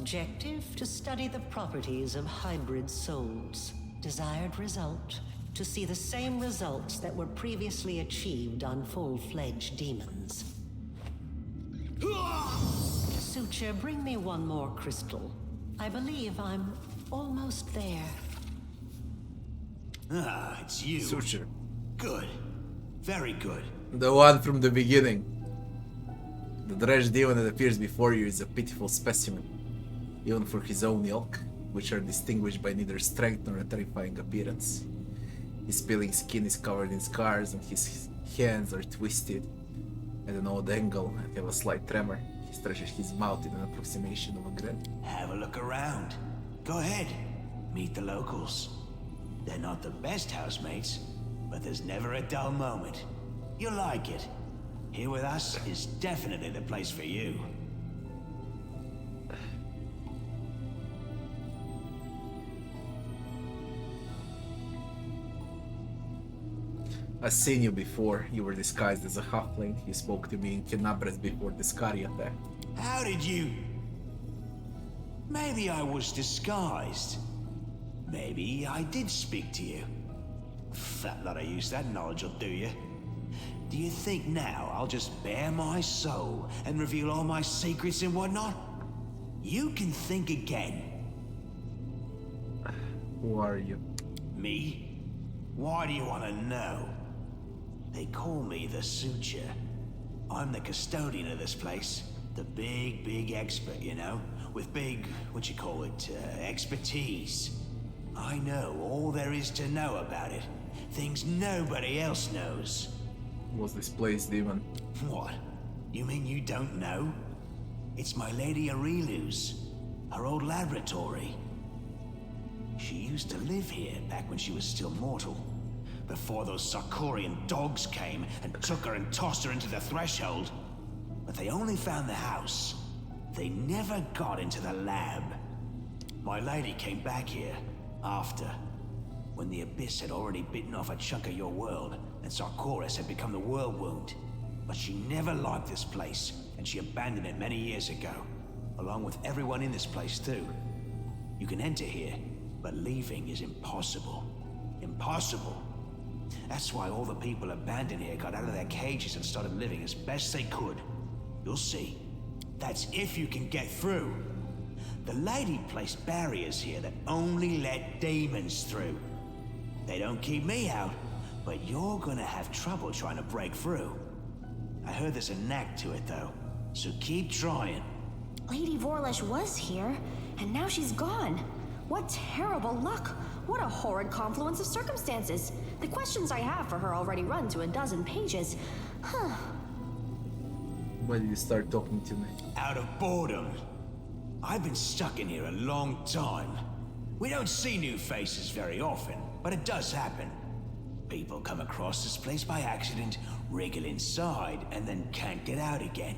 Objective: to study the properties of hybrid souls. Desired result: to see the same results that were previously achieved on full-fledged demons. Suture, bring me one more crystal. I believe I'm almost there. Ah, it's you. Suture. Good. Very good. The one from the beginning. The dredge demon that appears before you is a pitiful specimen, even for his own ilk, which are distinguished by neither strength nor a terrifying appearance. His peeling skin is covered in scars and his hands are twisted at an odd angle and have a slight tremor. He stretches his mouth in an approximation of a grin. Have a look around. Go ahead. Meet the locals. They're not the best housemates, but there's never a dull moment. You'll like it. Here with us is definitely the place for you. I've seen you before. You were disguised as a halfling. You spoke to me in Kenabres before the Skari attack. How did you... Maybe I was disguised. Maybe I did speak to you. Fat lot of use that knowledge will do you. Do you think now I'll just bare my soul and reveal all my secrets and whatnot? You can think again. Who are you? Me? Why do you want to know? They call me the Suture. I'm the custodian of this place. The big expert, you know? With big, expertise. I know all there is to know about it. Things nobody else knows. Was this place demon? What? You mean you don't know? It's my Lady Aurilu's. Her old laboratory. She used to live here back when she was still mortal. Before those Sarkorian dogs came and took her and tossed her into the threshold. But they only found the house. They never got into the lab. My lady came back here after, when the Abyss had already bitten off a chunk of your world and Sarkoris had become the world wound. But she never liked this place, and she abandoned it many years ago, along with everyone in this place too. You can enter here, but leaving is impossible. Impossible. That's why all the people abandoned here got out of their cages and started living as best they could. You'll see. That's if you can get through. The lady placed barriers here that only let demons through. They don't keep me out, but you're gonna have trouble trying to break through. I heard there's a knack to it though, so keep trying. Lady Vorlesh was here, and now she's gone. What terrible luck! What a horrid confluence of circumstances! The questions I have for her already run to a dozen pages. Huh. Why did you start talking to me? Out of boredom. I've been stuck in here a long time. We don't see new faces very often, but it does happen. People come across this place by accident, wriggle inside, and then can't get out again.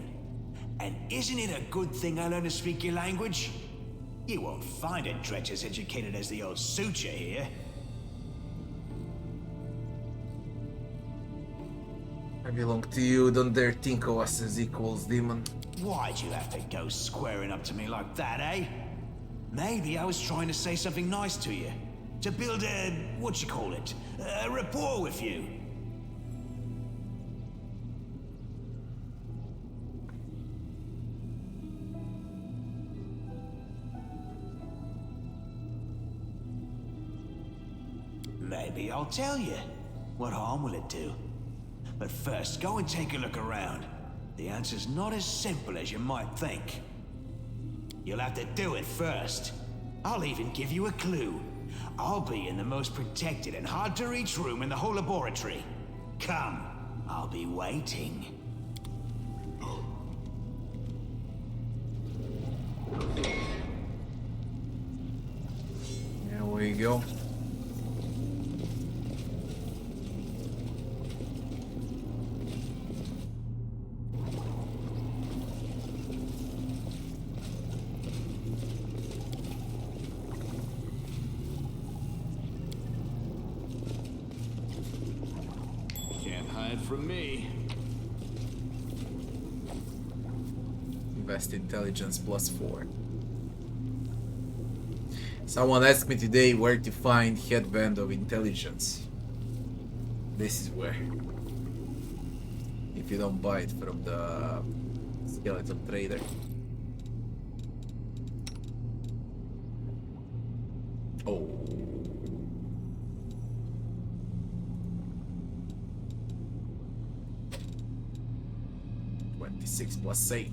And isn't it a good thing I learned to speak your language? You won't find a dredge as educated as the old Suture here. I belong to you. Don't dare think of us as equals, demon. Why'd you have to go squaring up to me like that, eh? Maybe I was trying to say something nice to you. To build a... a rapport with you. Maybe I'll tell you. What harm will it do? But first, go and take a look around. The answer's not as simple as you might think. You'll have to do it first. I'll even give you a clue. I'll be in the most protected and hard-to-reach room in the whole laboratory. Come, I'll be waiting. There we go. From me. Invest intelligence +4. Someone asked me today where to find Headband of Intelligence. This is where. If you don't buy it from the skeleton trader. Oh. 26 plus 8.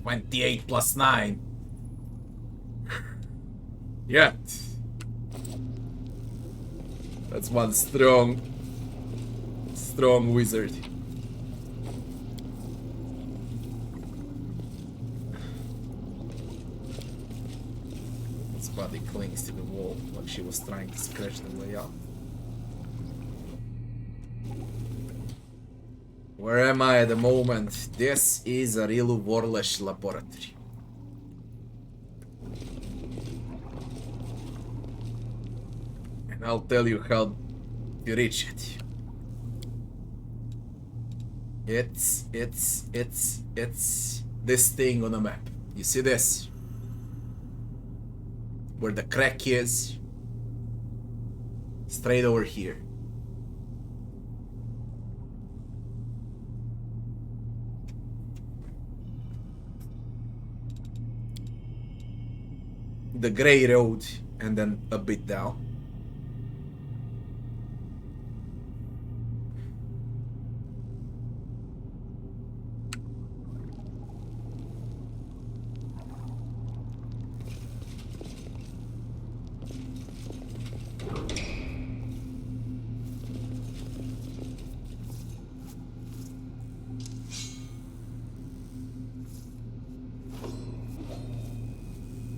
28 plus 9. Yeah. That's one strong wizard. Its body clings to the wall like she was trying to scratch the way out. Where am I at the moment? This is a Rilu Vorlesh laboratory. And I'll tell you how to reach it. It's this thing on the map. You see this? Where the crack is? Straight over here. The grey road, and then a bit down.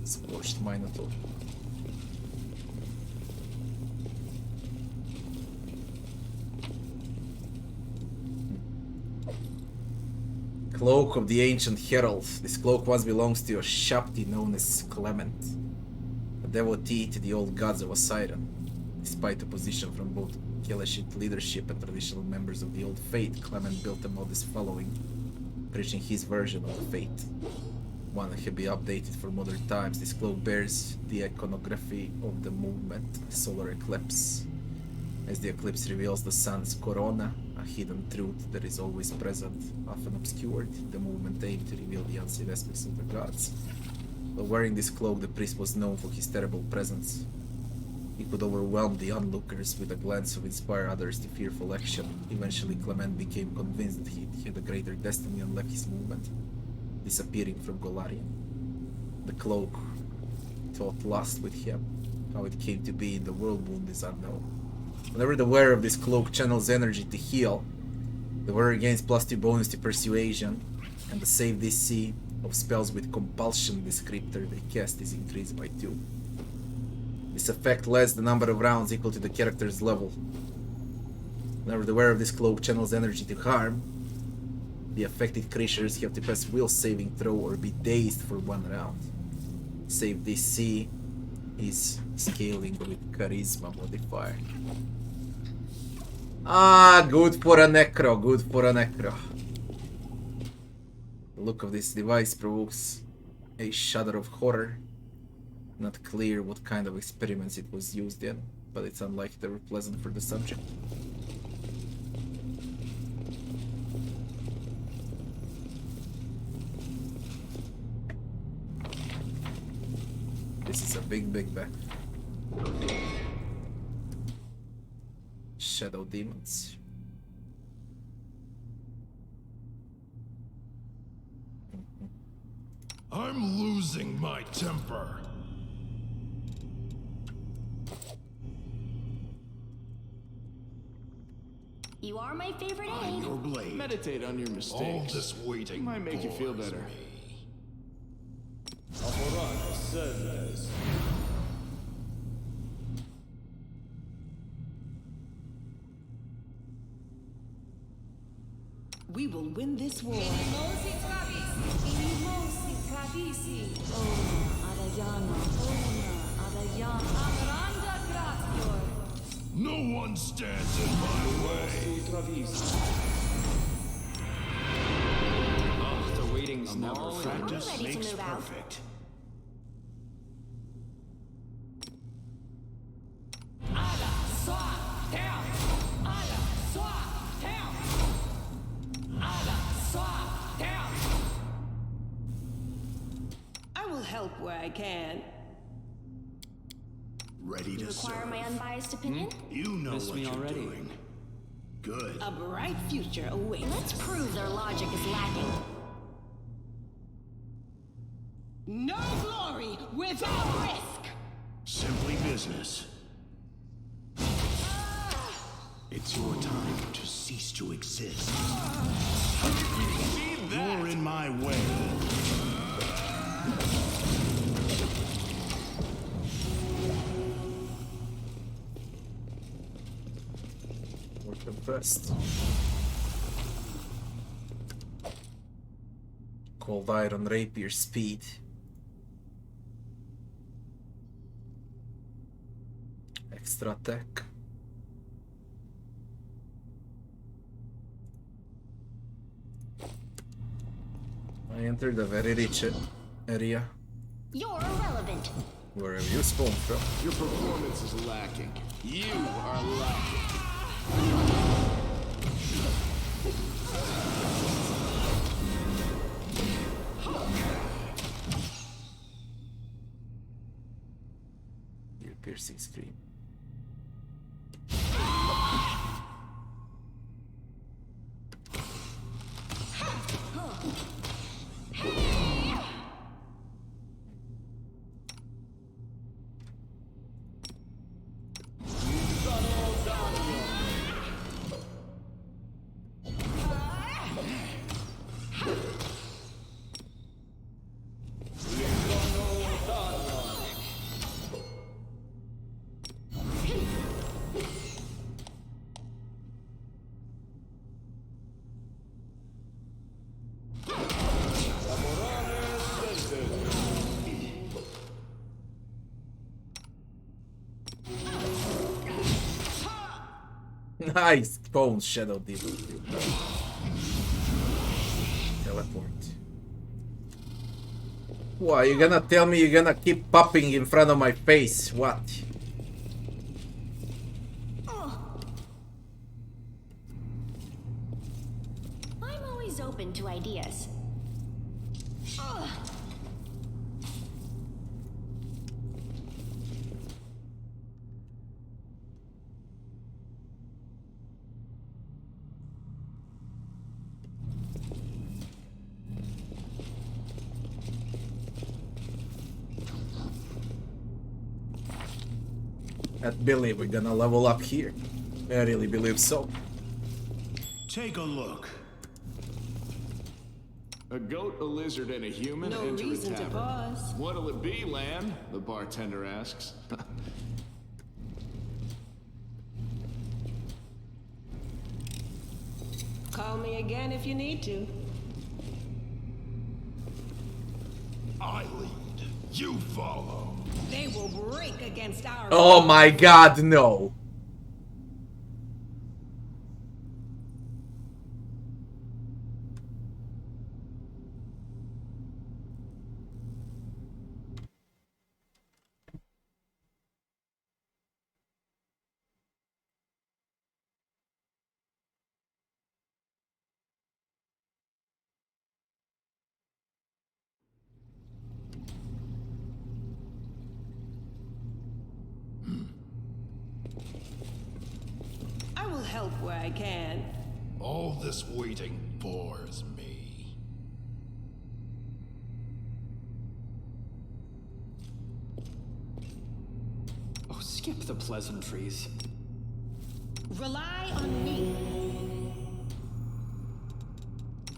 Scorched Minotaur. Cloak of the ancient Heralds. This cloak once belongs to a Shapti known as Clement, a devotee to the old gods of Osirian. Despite opposition from both Keleshit leadership and traditional members of the old faith, Clement built a modest following, preaching his version of the faith. One that can be updated for modern times. This cloak bears the iconography of the movement, the solar eclipse. As the eclipse reveals the sun's corona, a hidden truth that is always present, often obscured, the movement aimed to reveal the unseen aspects of the gods. While wearing this cloak, the priest was known for his terrible presence. He could overwhelm the onlookers with a glance of inspire others to fearful action. Eventually, Clement became convinced that he had a greater destiny unlike his movement, disappearing from Golarion. The cloak thought lost with him. How it came to be in the world wound is unknown. Whenever the wearer of this cloak channels energy to heal, the wearer gains +2 bonus to persuasion, and the save DC of spells with compulsion descriptor they cast is increased by 2. This effect lets the number of rounds equal to the character's level. Whenever the wearer of this cloak channels energy to harm, the affected creatures have to pass will saving throw or be dazed for 1 round. Save DC is scaling with charisma modifier. Ah, good for a necro, good for a necro. The look of this device provokes a shudder of horror. Not clear what kind of experiments it was used in, but it's unlikely they were pleasant for the subject. This is a big bag. Shadow demons. I'm losing my temper. You are my favorite On egg. your blade. Meditate on your All mistakes. this waiting Might make you feel bores better. me. We will win this war. No one stands in my way. The waiting's never All fun. practice ready to makes move out. perfect. help where I can. Ready to Require serve. my unbiased opinion? You know Miss what me you're already? doing. Good. A bright future awaits. Let's prove their logic is lacking. No glory without risk! Simply business. It's your time to cease to exist. You're in my way. Work them first. Cold iron rapier speed. Extra attack. I entered a very rich area. You're irrelevant. Where have you spawned from? Your performance is lacking. You are lacking. Your piercing scream. Nice bones, Shadow Demon. Teleport. What, you gonna tell me you're gonna keep popping in front of my face? What? I'm always open to ideas. I believe we're gonna level up here. I really believe so. Take a look. A goat, a lizard, and a human No enter a reason to tavern. pause. What'll it be, Lan? The bartender asks. Call me again if you need to. I lead. You follow. They will break against our... Oh my god, no. I will help where I can. All this waiting bores me. Oh, skip the pleasantries. Rely on me.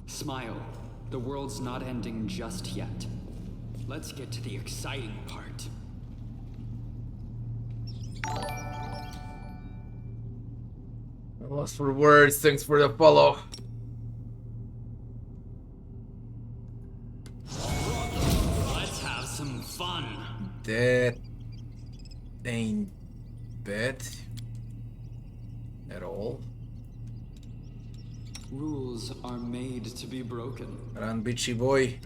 Smile. The world's not ending just yet. Let's get to the exciting part. I'm lost for words, thanks for the follow. Let's have some fun. That ain't bad at all. Rules are made to be broken. Run, bitchy boy.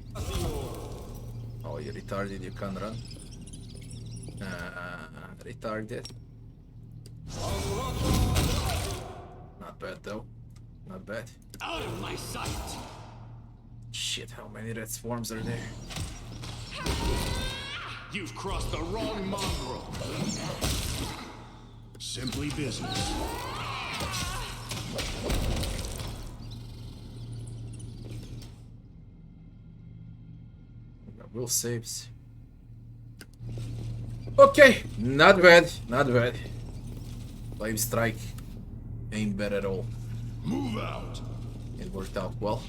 Oh, you retarded, you can't run. Retarded. Not bad though. Not bad. Out of my sight. Shit, how many red swarms are there? You've crossed the wrong mongrel. Simply business. Will saves. Okay, not bad, not bad. Flame strike ain't bad at all. Move out. It worked out well.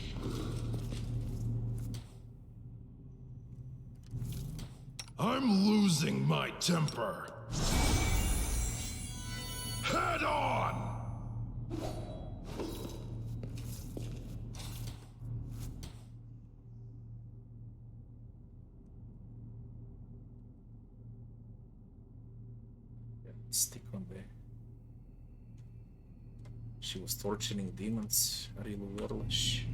I'm losing my temper. Head on! Stick on there. She was torturing demons. Real warlish.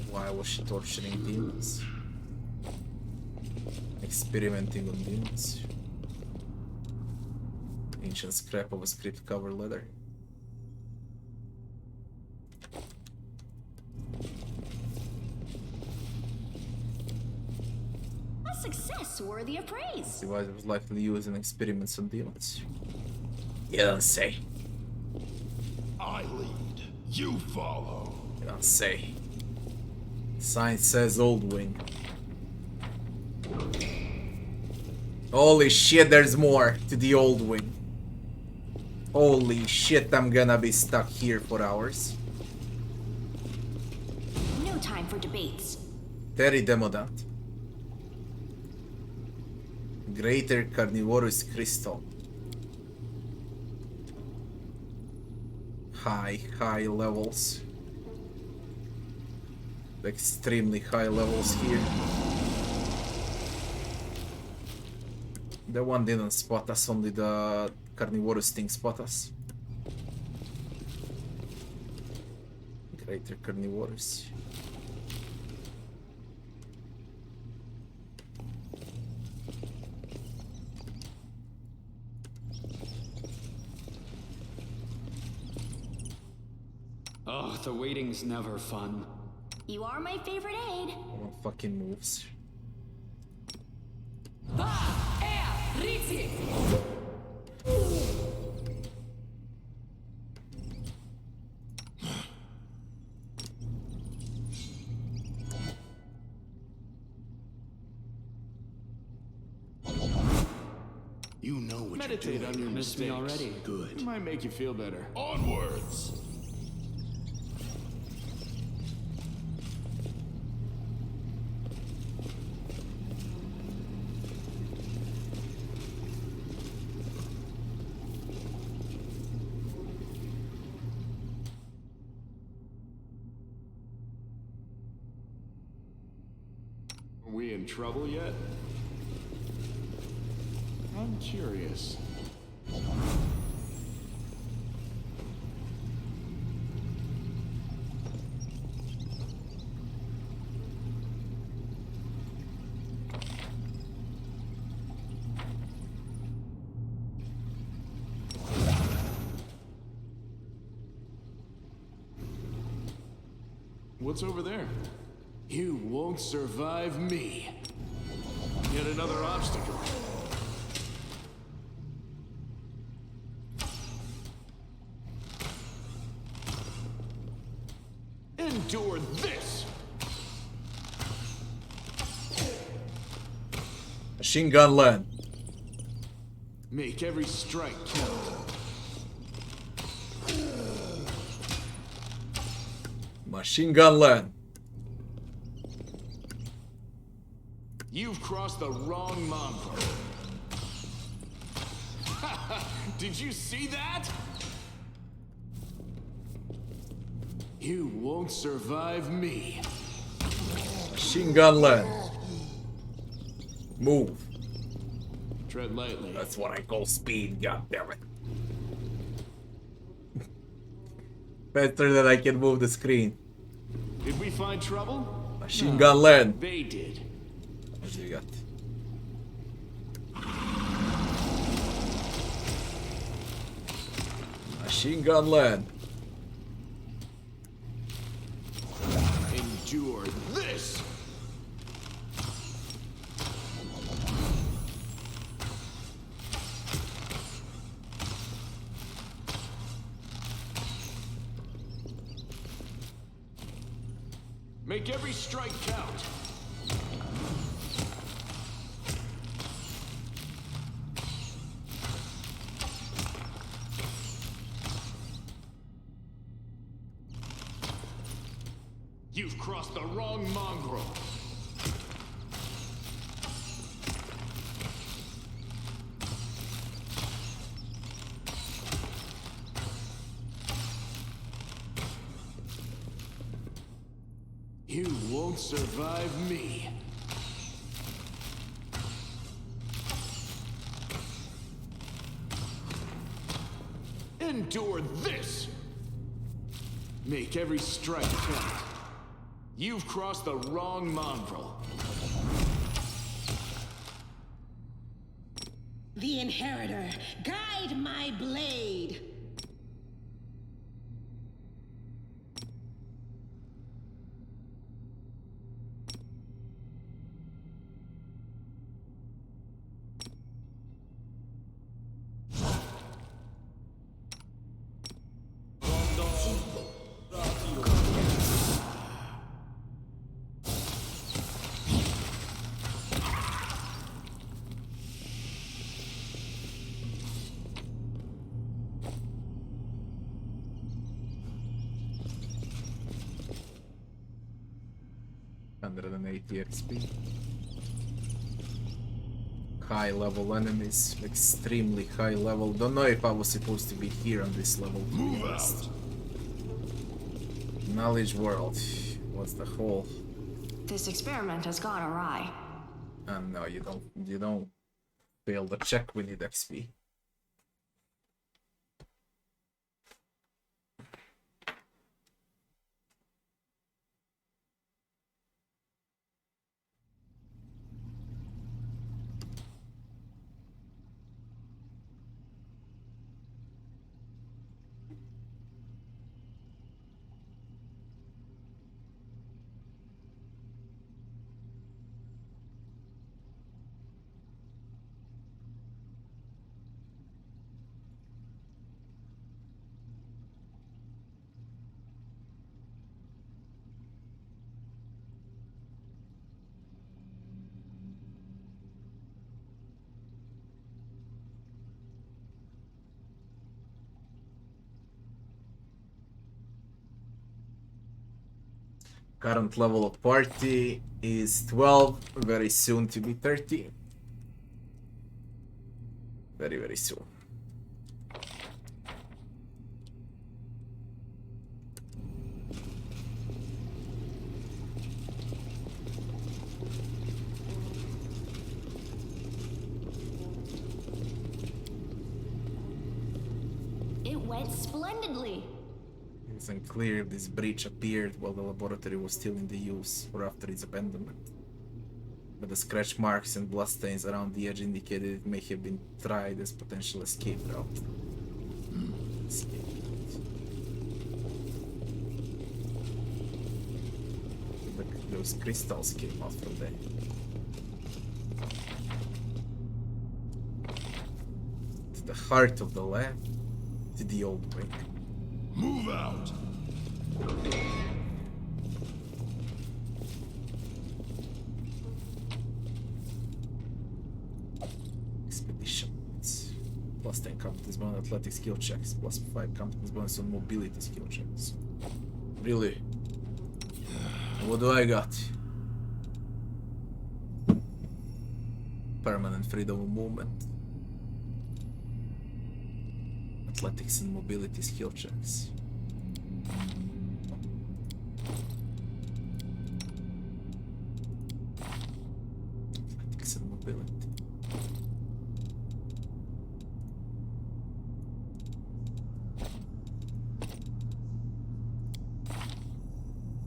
Why was she torturing demons? Experimenting on demons. Ancient scrap of a script cover letter. A success worthy of praise. Device was likely used in experiments on demons. You don't say. I lead. You follow. You don't say. Sign says Old Wing. Holy shit, there's more to the Old Wing. Holy shit, I'm gonna be stuck here for hours. No time for debates. Terry Demodant. Greater Carnivorous Crystal. High levels. Extremely high levels here. The one didn't spot us, only the Carnivorous thing spot us. Greater Carnivorous. Oh, the waiting's never fun. You are my favorite aide. One fucking moves. You know what Meditate you're on doing. your Missed me mistakes. already. Good. It might make you feel better. Onwards. Are we in trouble yet? I'm curious. What's over there? You won't survive me. Yet another obstacle. Endure this! Machine gun land. Make every strike count. Machine gun land. You've crossed the wrong mongrel. Did you see that? You won't survive me. Machine gun land. Move. Tread lightly. That's what I call speed, goddammit. Better than I can move the screen. Did we find trouble? Machine gun land. They did. What do you got? Machine gun land. Endure this! Make every strike count. You've crossed the wrong mongrel. You won't survive me. Endure this! Make every strike count. You've crossed the wrong mongrel. The Inheritor, guide my blade! XP. High level enemies, extremely high level. Don't know if I was supposed to be here on this level. Move out. Knowledge world. What's the whole? This experiment has gone awry. No, you don't fail the check. We need XP. Current level of party is 12, very soon to be 30. Very, very soon. It went splendidly. It's unclear if this breach appeared while the laboratory was still in the use or after its abandonment. But the scratch marks and bloodstains around the edge indicated it may have been tried as potential escape route. Escape route. Look, those crystals came out from there. To the heart of the lab, to the old wing. Move out. Expedition. It's plus 10 competence bonus on athletic skill checks, plus 5 competence bonus on mobility skill checks. Really? What do I got? Permanent freedom of movement. Athletics and mobility skill checks. Athletics and mobility.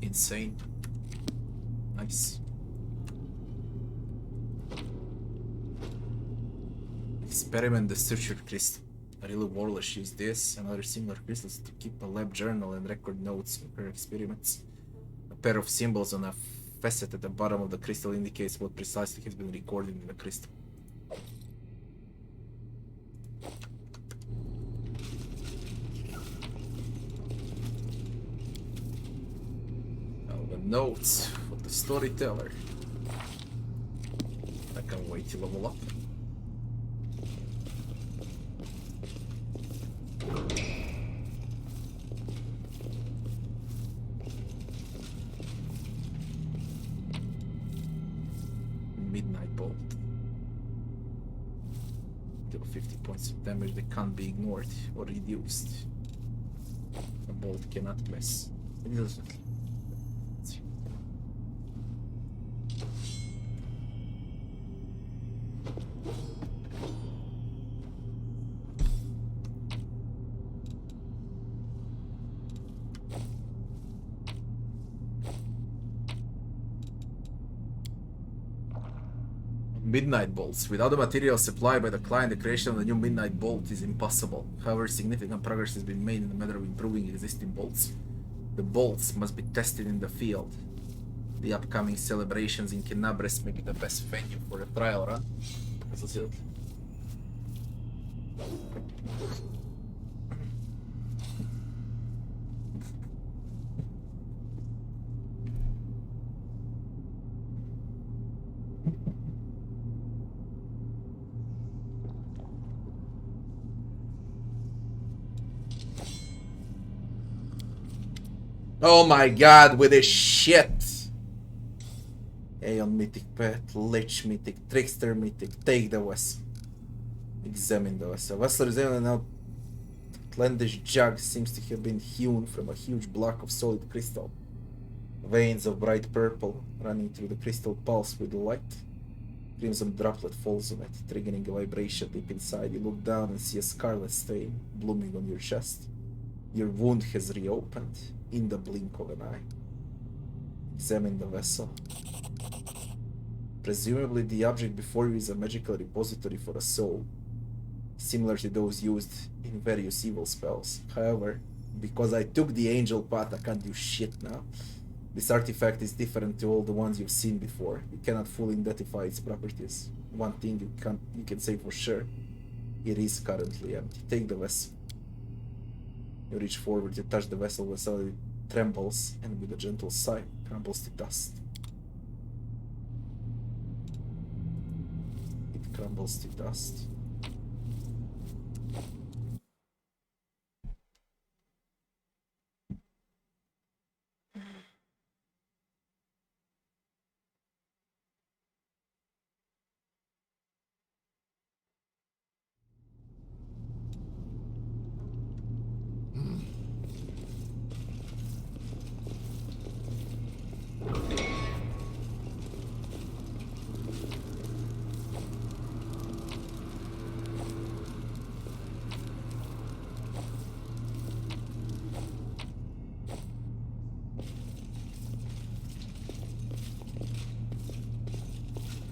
Insane. Nice. Experiment the structured crystal. Really Warlish used this and other similar crystals to keep a lab journal and record notes of her experiments. A pair of symbols on a facet at the bottom of the crystal indicates what precisely has been recorded in the crystal. Notes for the storyteller. I can't wait to level up. Midnight Bolt. Deal 50 points of damage that can't be ignored or reduced. A bolt cannot miss. It doesn't. Let's see. Midnight bolts. Without the material supplied by the client, the creation of a new midnight bolt is impossible. However, significant progress has been made in the matter of improving existing bolts. The bolts must be tested in the field. The upcoming celebrations in Kenabres may be the best venue for a trial run. Let's see it. Oh my god, with this shit! Aeon Mythic Pet, Lich Mythic, Trickster Mythic, take the vessel. Examine the vessel. Vessel examined an outlandish jug seems to have been hewn from a huge block of solid crystal. Veins of bright purple running through the crystal pulse with light. Crimson droplet falls on it, triggering a vibration deep inside. You look down and see a scarlet stain blooming on your chest. Your wound has reopened in the blink of an eye. Examine the vessel. Presumably the object before you is a magical repository for a soul, similar to those used in various evil spells. However, because I took the angel path, I can't do shit now. This artifact is different to all the ones you've seen before. You cannot fully identify its properties. One thing you can say for sure, it is currently empty. Take the vessel. You reach forward to touch the vessel, it trembles and with a gentle sigh crumbles to dust. It crumbles to dust.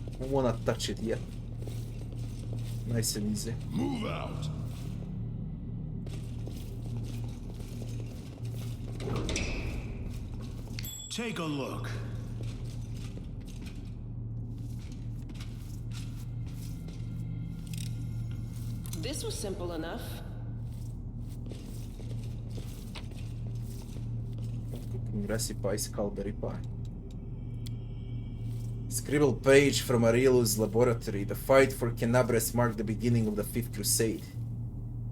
I don't wanna touch it yet. Nice and easy. Move out. Take a look. This was simple enough. Cooking recipe, Scalberry pie. Scribbled page from Aurelius' laboratory. The fight for Kenabres marked the beginning of the Fifth Crusade.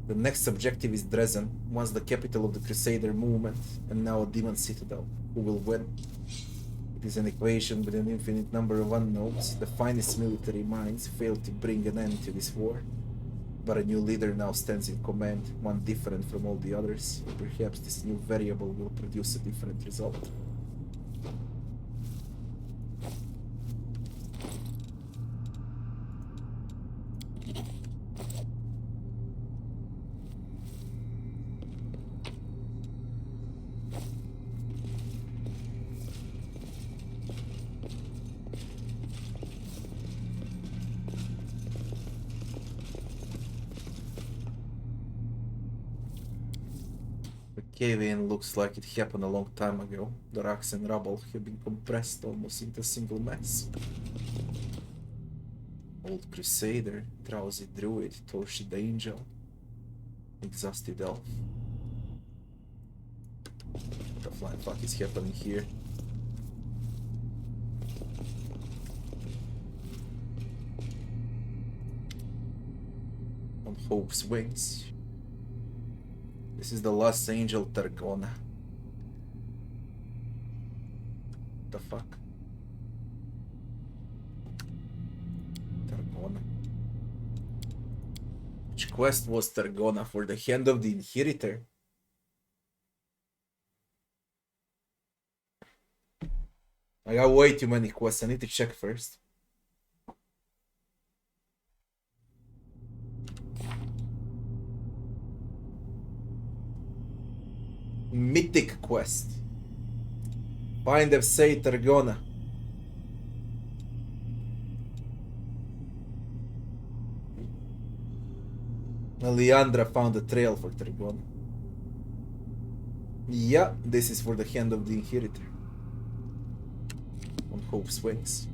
The next objective is Dresden, once the capital of the Crusader movement, and now a demon citadel. Who will win? It is an equation with an infinite number of unknowns. The finest military minds failed to bring an end to this war. But a new leader now stands in command, one different from all the others. Perhaps this new variable will produce a different result. Cave-in looks like it happened a long time ago. The rocks and rubble have been compressed almost into a single mass. Old Crusader, drowsy druid, tortured angel, exhausted elf. What the flying fuck is happening here? On Hope's wings. This is the last angel, Targona. The fuck? Targona. Which quest was Targona for the hand of the Inheritor? I got way too many quests. I need to check first. Mythic quest. Find of say Targona. Leandra found a trail for Targona. Yeah, this is for the hand of the Inheritor. On Hope's wings.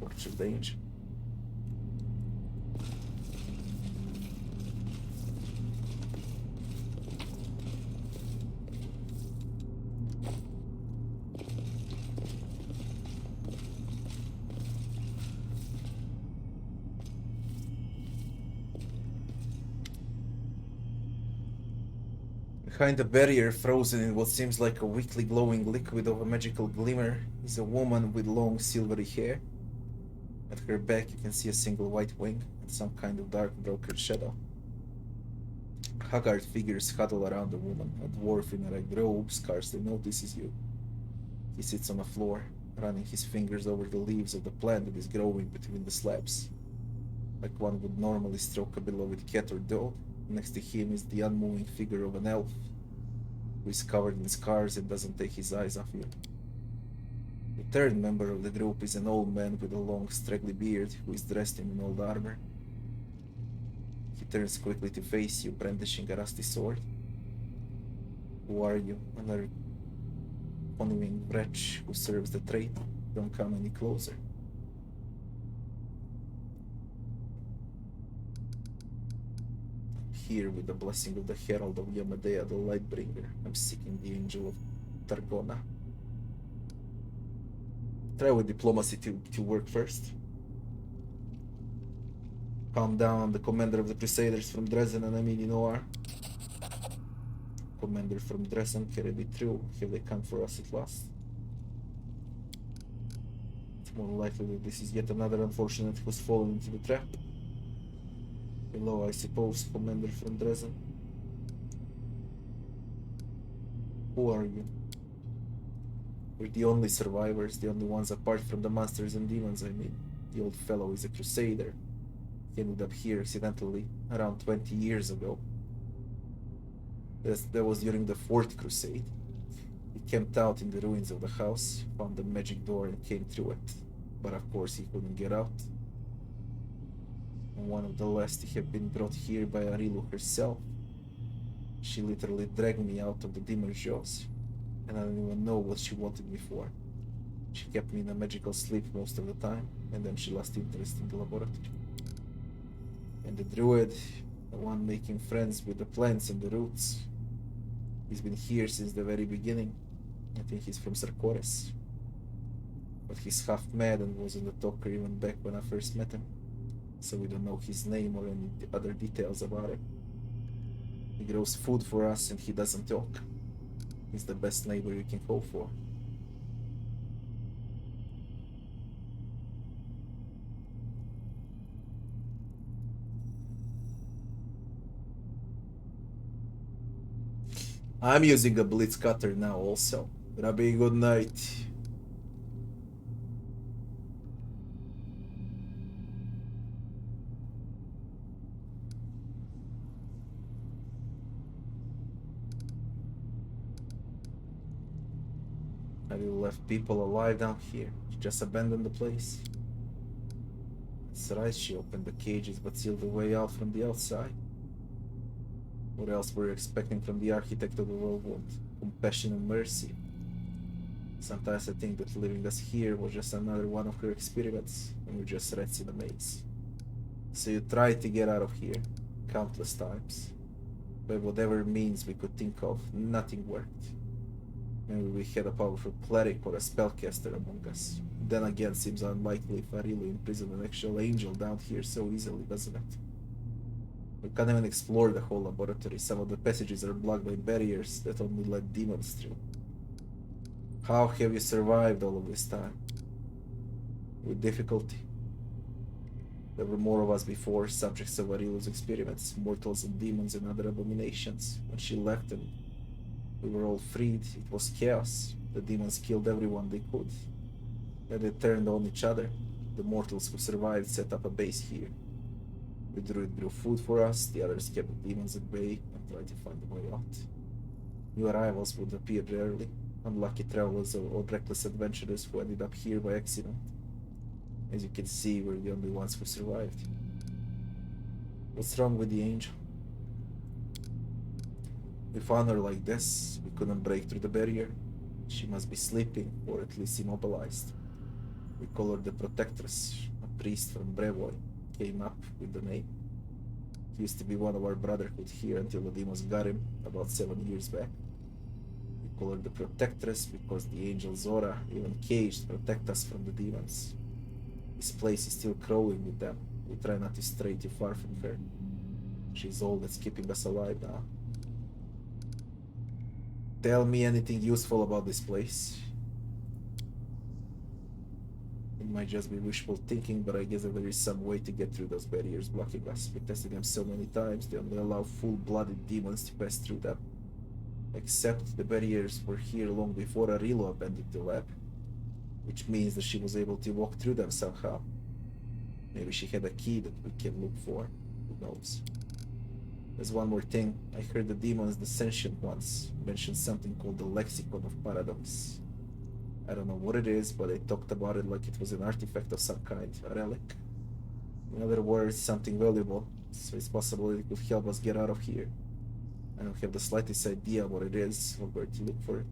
Torture danger. Behind the barrier, frozen in what seems like a weakly glowing liquid of a magical glimmer, is a woman with long silvery hair. At her back you can see a single white wing and some kind of dark broken shadow. Haggard figures huddle around the woman. A dwarf in a red robe scarcely notices you. He sits on the floor, running his fingers over the leaves of the plant that is growing between the slabs. Like one would normally stroke a beloved cat or dog, next to him is the unmoving figure of an elf, who is covered in scars and doesn't take his eyes off you. The third member of the group is an old man with a long, straggly beard who is dressed in an old armor. He turns quickly to face you, brandishing a rusty sword. Who are you? Another following wretch who serves the trade. Don't come any closer. Here, with the blessing of the Herald of Yamadea, the Lightbringer, I'm seeking the Angel of Targona. Try with diplomacy to work first. Calm down, the commander of the Crusaders from Dresden and Emily Noir. Commander from Dresden, can it be true? Have they come for us at last? It's more likely that this is yet another unfortunate who's fallen into the trap. Hello, I suppose, Commander from Dresden. Who are you? We're the only survivors, the only ones apart from the monsters and demons, I mean. The old fellow is a crusader. He ended up here accidentally around 20 years ago. That was during the 4th Crusade. He camped out in the ruins of the house, found the magic door and came through it. But of course he couldn't get out. And one of the last to have been brought here by Arilu herself. She literally dragged me out of the demon's jaws, and I don't even know what she wanted me for. She kept me in a magical sleep most of the time, and then she lost interest in the laboratory. And the druid, the one making friends with the plants and the roots, he's been here since the very beginning. I think he's from Sarkores. But he's half mad and wasn't a talker even back when I first met him. So we don't know his name or any other details about him. He grows food for us and he doesn't talk. He's the best neighbor you can hope for. I'm using a blitz cutter now also. Rabbi, good night. Have you left people alive down here? You just abandoned the place? That's right, she opened the cages but sealed the way out from the outside. What else were you expecting from the architect of the world? Compassion and mercy. Sometimes I think that leaving us here was just another one of her experiments, and we're just rats in a maze. So you tried to get out of here, countless times. By whatever means we could think of, nothing worked. Maybe we had a powerful cleric or a spellcaster among us. Then again, seems unlikely if Arilu imprisoned an actual angel down here so easily, doesn't it? We can't even explore the whole laboratory. Some of the passages are blocked by barriers that only let demons through. How have you survived all of this time? With difficulty. There were more of us before, subjects of Arilu's experiments, mortals and demons and other abominations. When she left and we were all freed, it was chaos. The demons killed everyone they could. Then they turned on each other. The mortals who survived set up a base here. The druid grew food for us, the others kept the demons at bay and tried to find a way out. New arrivals would appear rarely, unlucky travelers or reckless adventurers who ended up here by accident. As you can see, we're the only ones who survived. What's wrong with the angel? We found her like this. We couldn't break through the barrier. She must be sleeping, or at least immobilized. We call her the Protectress. A priest from Brevoy came up with the name. He used to be one of our brotherhood here until the demons got him about 7 years back. We call her the Protectress because the angel Zora, even caged, protect us from the demons. This place is still crawling with them. We try not to stray too far from her. She's all that's keeping us alive now. Tell me anything useful about this place. It might just be wishful thinking, but I guess that there is some way to get through those barriers blocking us. We tested them so many times, they only allow full-blooded demons to pass through them. Except the barriers were here long before Arilu abandoned the lab, which means that she was able to walk through them somehow. Maybe she had a key that we can look for. Who knows? There's one more thing. I heard the demons, the sentient ones, mention something called the Lexicon of Paradise. I don't know what it is, but they talked about it like it was an artifact of some kind, a relic. In other words, something valuable, so it's possible it could help us get out of here. I don't have the slightest idea what it is or where to look for it.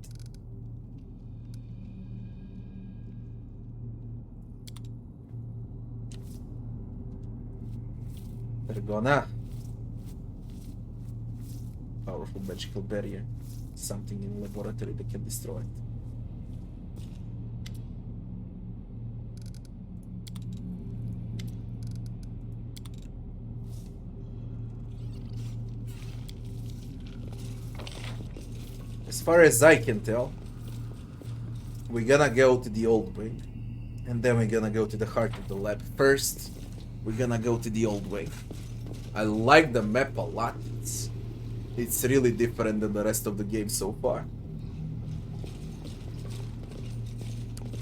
Pergona. Powerful magical barrier. Something in the laboratory that can destroy it. As far as I can tell, we're gonna go to the old wing, and then we're gonna go to the heart of the lab. First, we're gonna go to the old wing. I like the map a lot. It's really different than the rest of the game so far.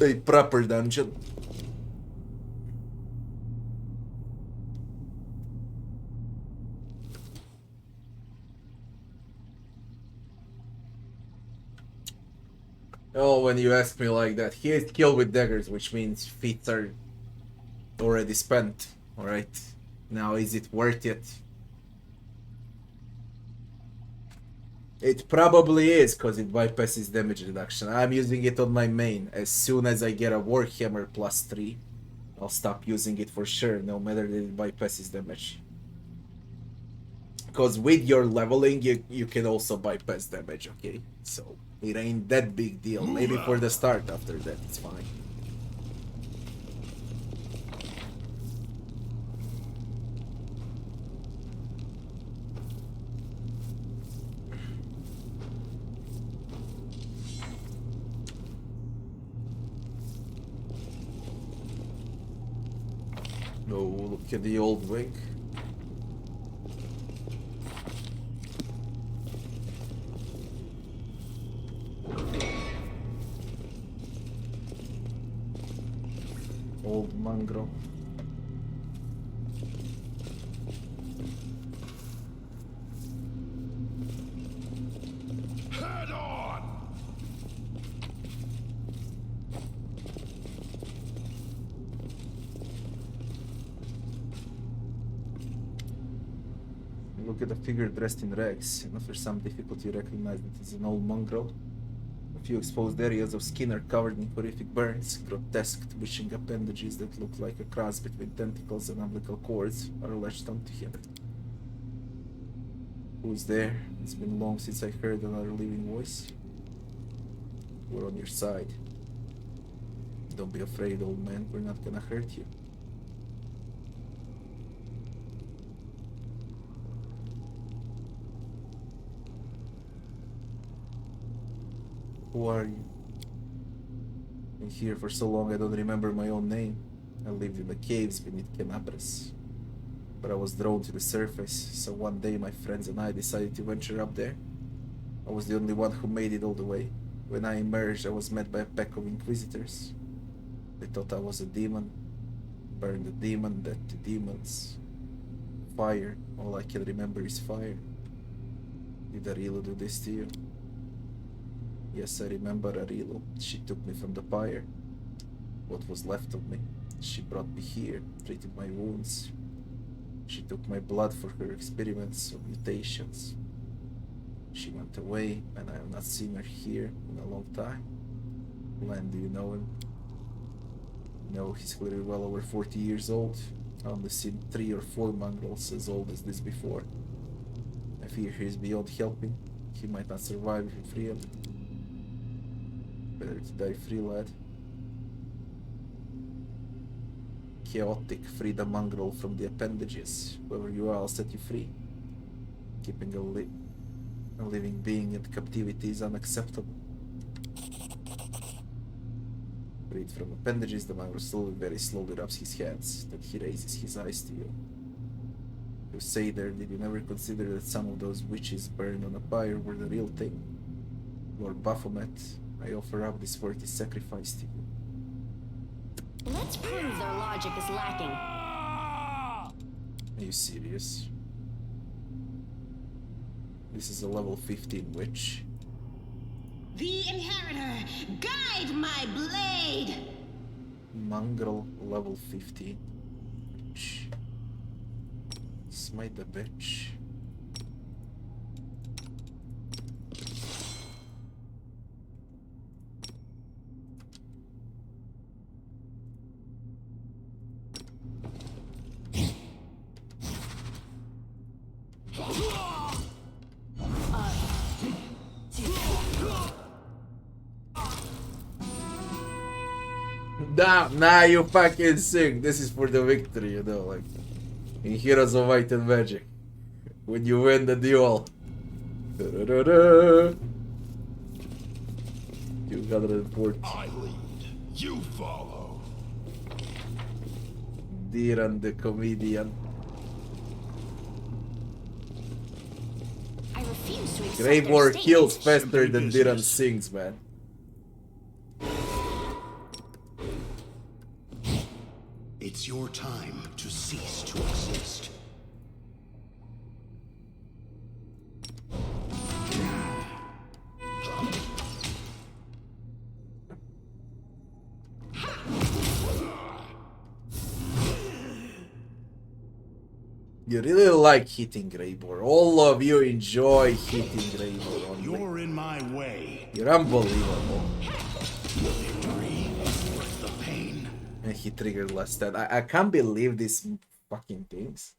A proper dungeon. Oh, when you ask me like that, he is killed with daggers, which means feet are already spent. Alright. Now, is it worth it? It probably is, because it bypasses damage reduction. I'm using it on my main. As soon as I get a Warhammer +3, I'll stop using it for sure, no matter that it bypasses damage. Because with your leveling, you can also bypass damage, okay? So, it ain't that big deal. Maybe for the start, after that, it's fine. Oh, look at the old wing. Old mongrel. Head on! Look at the figure dressed in rags, and after some difficulty recognize that it's an old mongrel. A few exposed areas of skin are covered in horrific burns. Grotesque, twitching appendages that look like a cross between tentacles and umbilical cords are lashed onto him. Who's there? It's been long since I heard another living voice. We're on your side. Don't be afraid, old man. We're not gonna hurt you. Who are you? Been here for so long I don't remember my own name. I lived in the caves beneath Canabras, but I was drawn to the surface, so one day my friends and I decided to venture up there. I was the only one who made it all the way. When I emerged, I was met by a pack of inquisitors. They thought I was a demon. Burn the demon, death to demons. Fire, all I can remember is fire. Did Arilo do this to you? Yes, I remember Arilo. She took me from the pyre. What was left of me. She brought me here, treated my wounds. She took my blood for her experiments of mutations. She went away, and I have not seen her here in a long time. Len, do you know him? No, he's clearly well over 40 years old. I only seen 3 or 4 mongrels as old as this before. I fear he is beyond helping. He might not survive if you free him. Better to die free, lad. Chaotic, free the mongrel from the appendages. Whoever you are, I'll set you free. Keeping a living being in captivity is unacceptable. Freed from appendages, the mongrel very slowly rubs his hands. Then he raises his eyes to you. Crusader, did you never consider that some of those witches burned on a pyre were the real thing? Lord Baphomet, I offer up this worthy sacrifice to you. Let's prove their logic is lacking. Are you serious? This is a level 15 witch. The Inheritor, guide my blade! Mongrel level 15. Witch. Smite the bitch. Damn, now you fucking sing. This is for the victory, you know, like in Heroes of Might and Magic. When you win the duel. 240. I lead, you follow. Diran the comedian. I refuse to accept Grave their War statement. kills faster Simply than business. Diran sings, man. It's your time to cease to exist. You really like hitting Greybor. All of you enjoy hitting Greybor only. You're in my way. You're unbelievable. Victory is worth the pain. And he triggered last that. I can't believe these fucking things.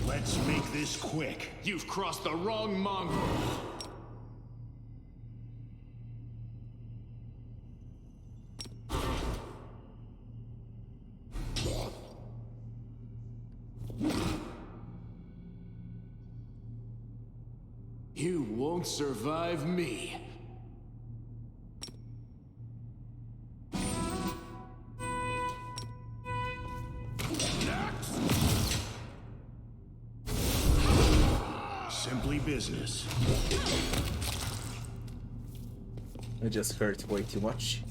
Let's make this quick. You've crossed the wrong mongrel. You won't survive me. Simply business. I just hurt way too much.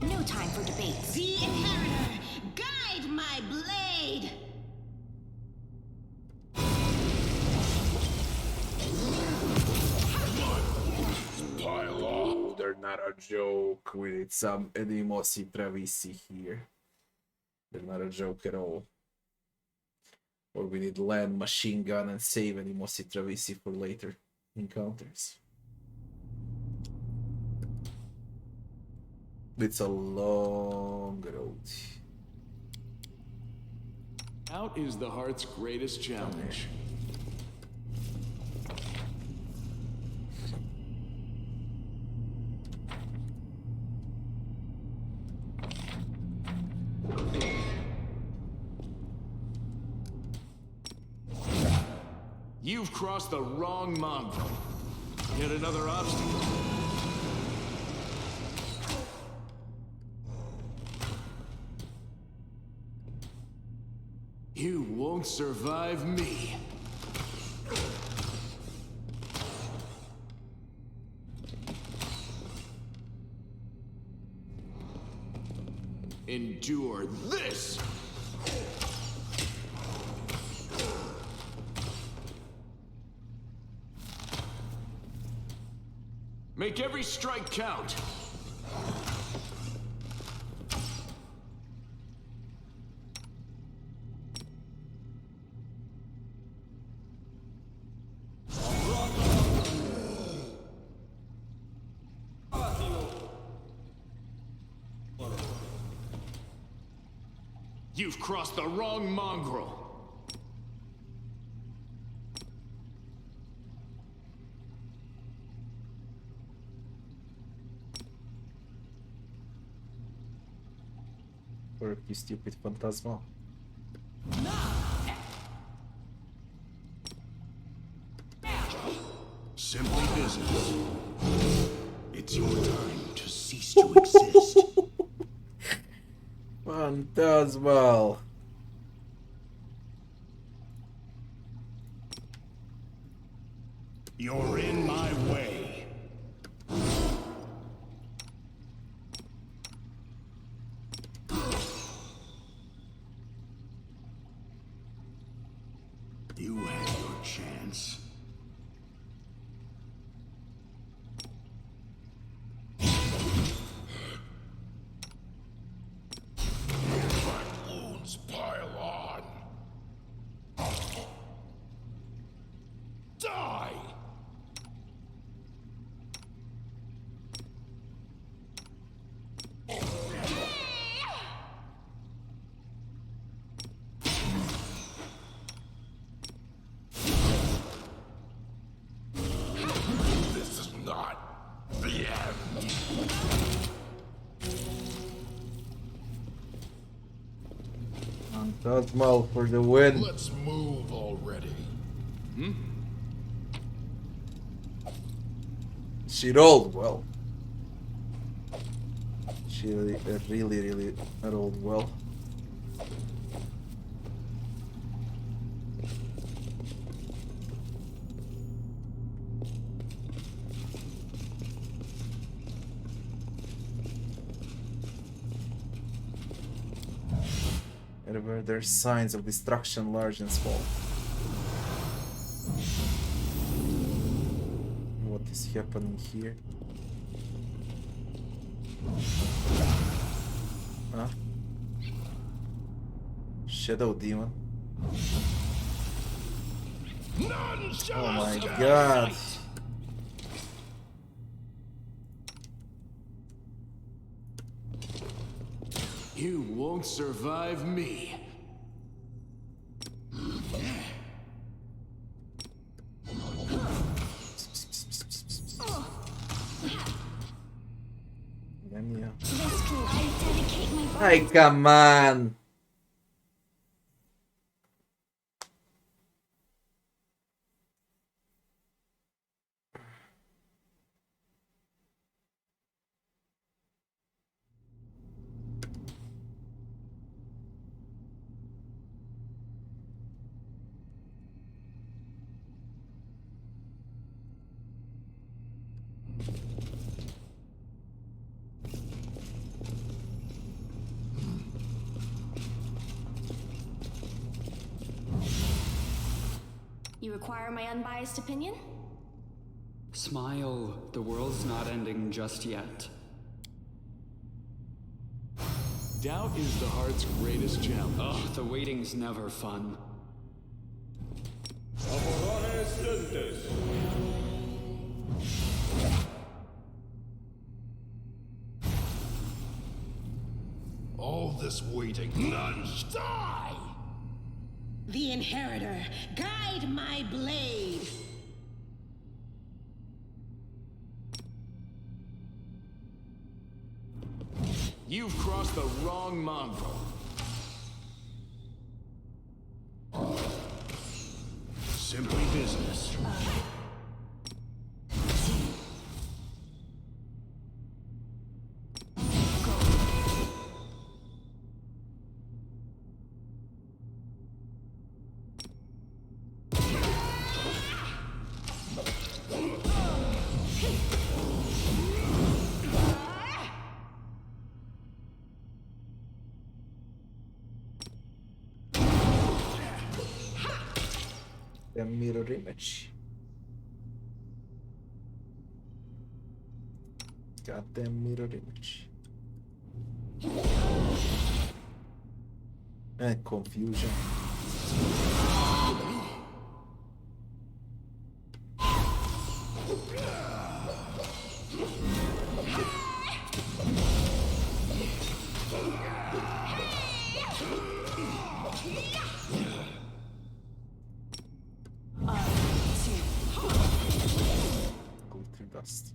No time for debates. The Inheritor, guide my blade! Pile up. They're not a joke. We need some Edimosi Travisi here. They're not a joke at all. Or we need land, machine gun, and save Animosi Travisi for later encounters. It's a long road. Doubt is the heart's greatest challenge. You've crossed the wrong mongrel. Yet another obstacle. You won't survive me. Endure this! Make every strike count. You've crossed the wrong mongrel. Work, you stupid phantasma. Simply business. It's your time to cease to exist. Phantasmal. You're in my way. You had your chance. Wounds pile on. Die! This is not the end. Phantasmal for the win. Let's move already. She rolled well. She really rolled well. Wherever there's signs of destruction, large and small. What is happening here? Huh? Shadow demon. None shall Oh my escape. god. You won't survive me. Ay, come on. You require my unbiased opinion? Smile, the world's not ending just yet. Doubt is the heart's greatest challenge. Ugh, the waiting's never fun. All this waiting, none die! The Inheritor, guide my blade! You've crossed the wrong mongrel. Simply business. The mirror image. Goddamn mirror image. And confusion. Go through dust.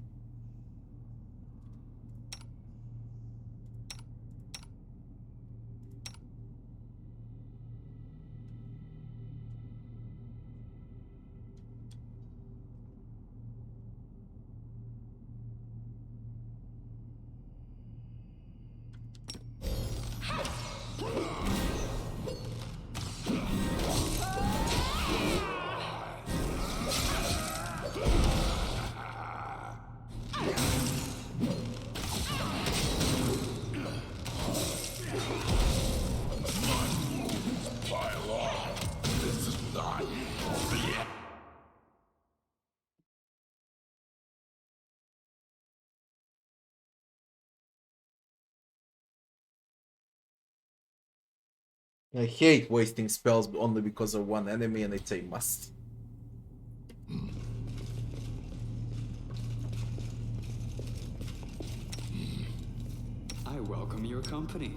I hate wasting spells only because of one enemy and it's a must. I welcome your company.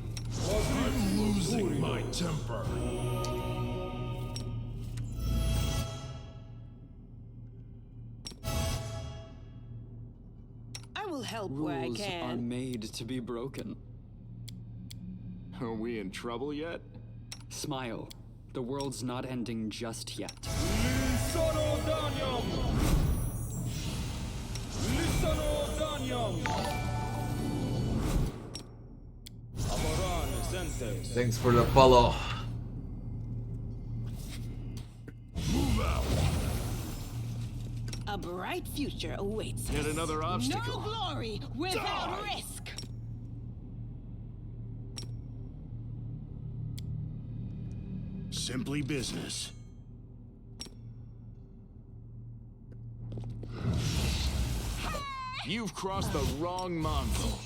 I'm losing my temper. I will help where I Rules are can. made to be broken. Are we in trouble yet? Smile. The world's not ending just yet. Thanks for the follow. Move out. A bright future awaits Yet us. another No obstacle. glory without Die. risk. Simply business. You've crossed the wrong mongrel.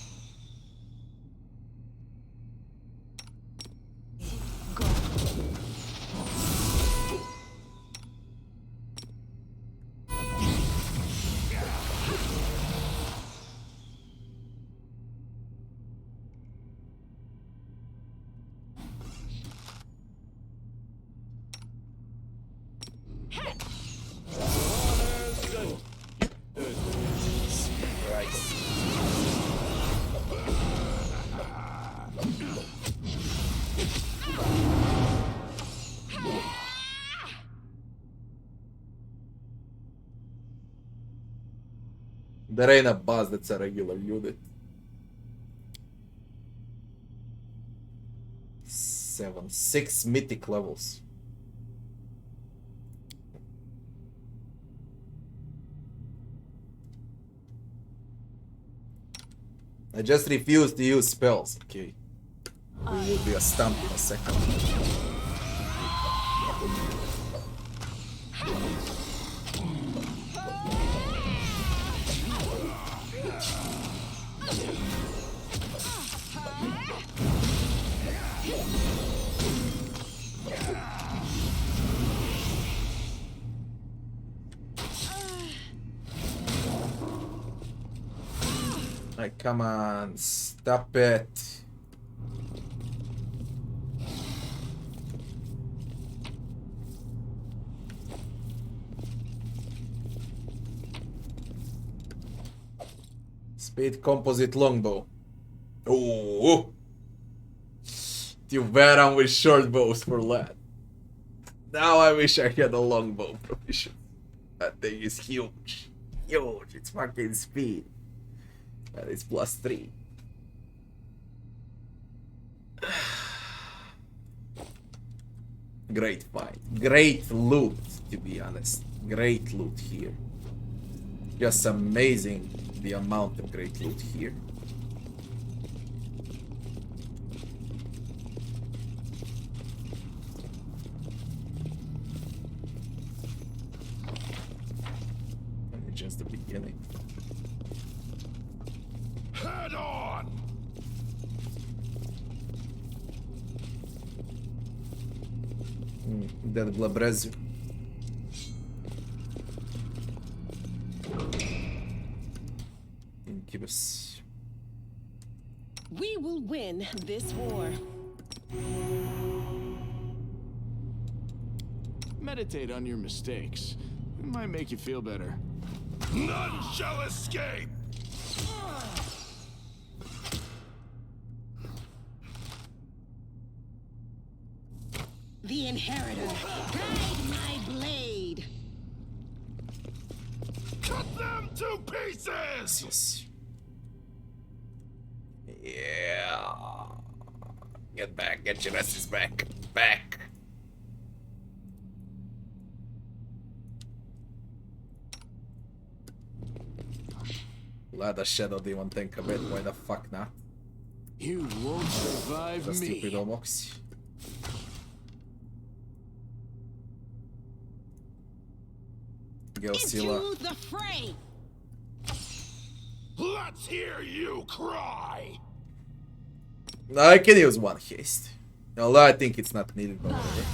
There ain't a boss that's a regular unit. 6 mythic levels. I just refuse to use spells, okay? We will be a stomp in a second. Like, come on, stop it. Speed composite longbow. Oh, too bad I'm with short bows for lad. Now I wish I had a longbow provision. That thing is huge. Huge, it's fucking speed. And it's +3. Great fight. Great loot, to be honest. Great loot here. Just amazing the amount of great loot here. And it's just the beginning. Head on! Dead Glabrezu. Incubus. We will win this war. Meditate on your mistakes. It might make you feel better. None shall escape! The Inheritor, guide my blade. Cut them to pieces! Yes. Yeah. Get back, get your asses back. Back. Let the Shadow Demon think a bit, why the fuck not? You won't survive The me. stupid Omox. Gelsila. Into the fray. Let's hear you cry! I can use one haste. Although I think it's not needed by the way.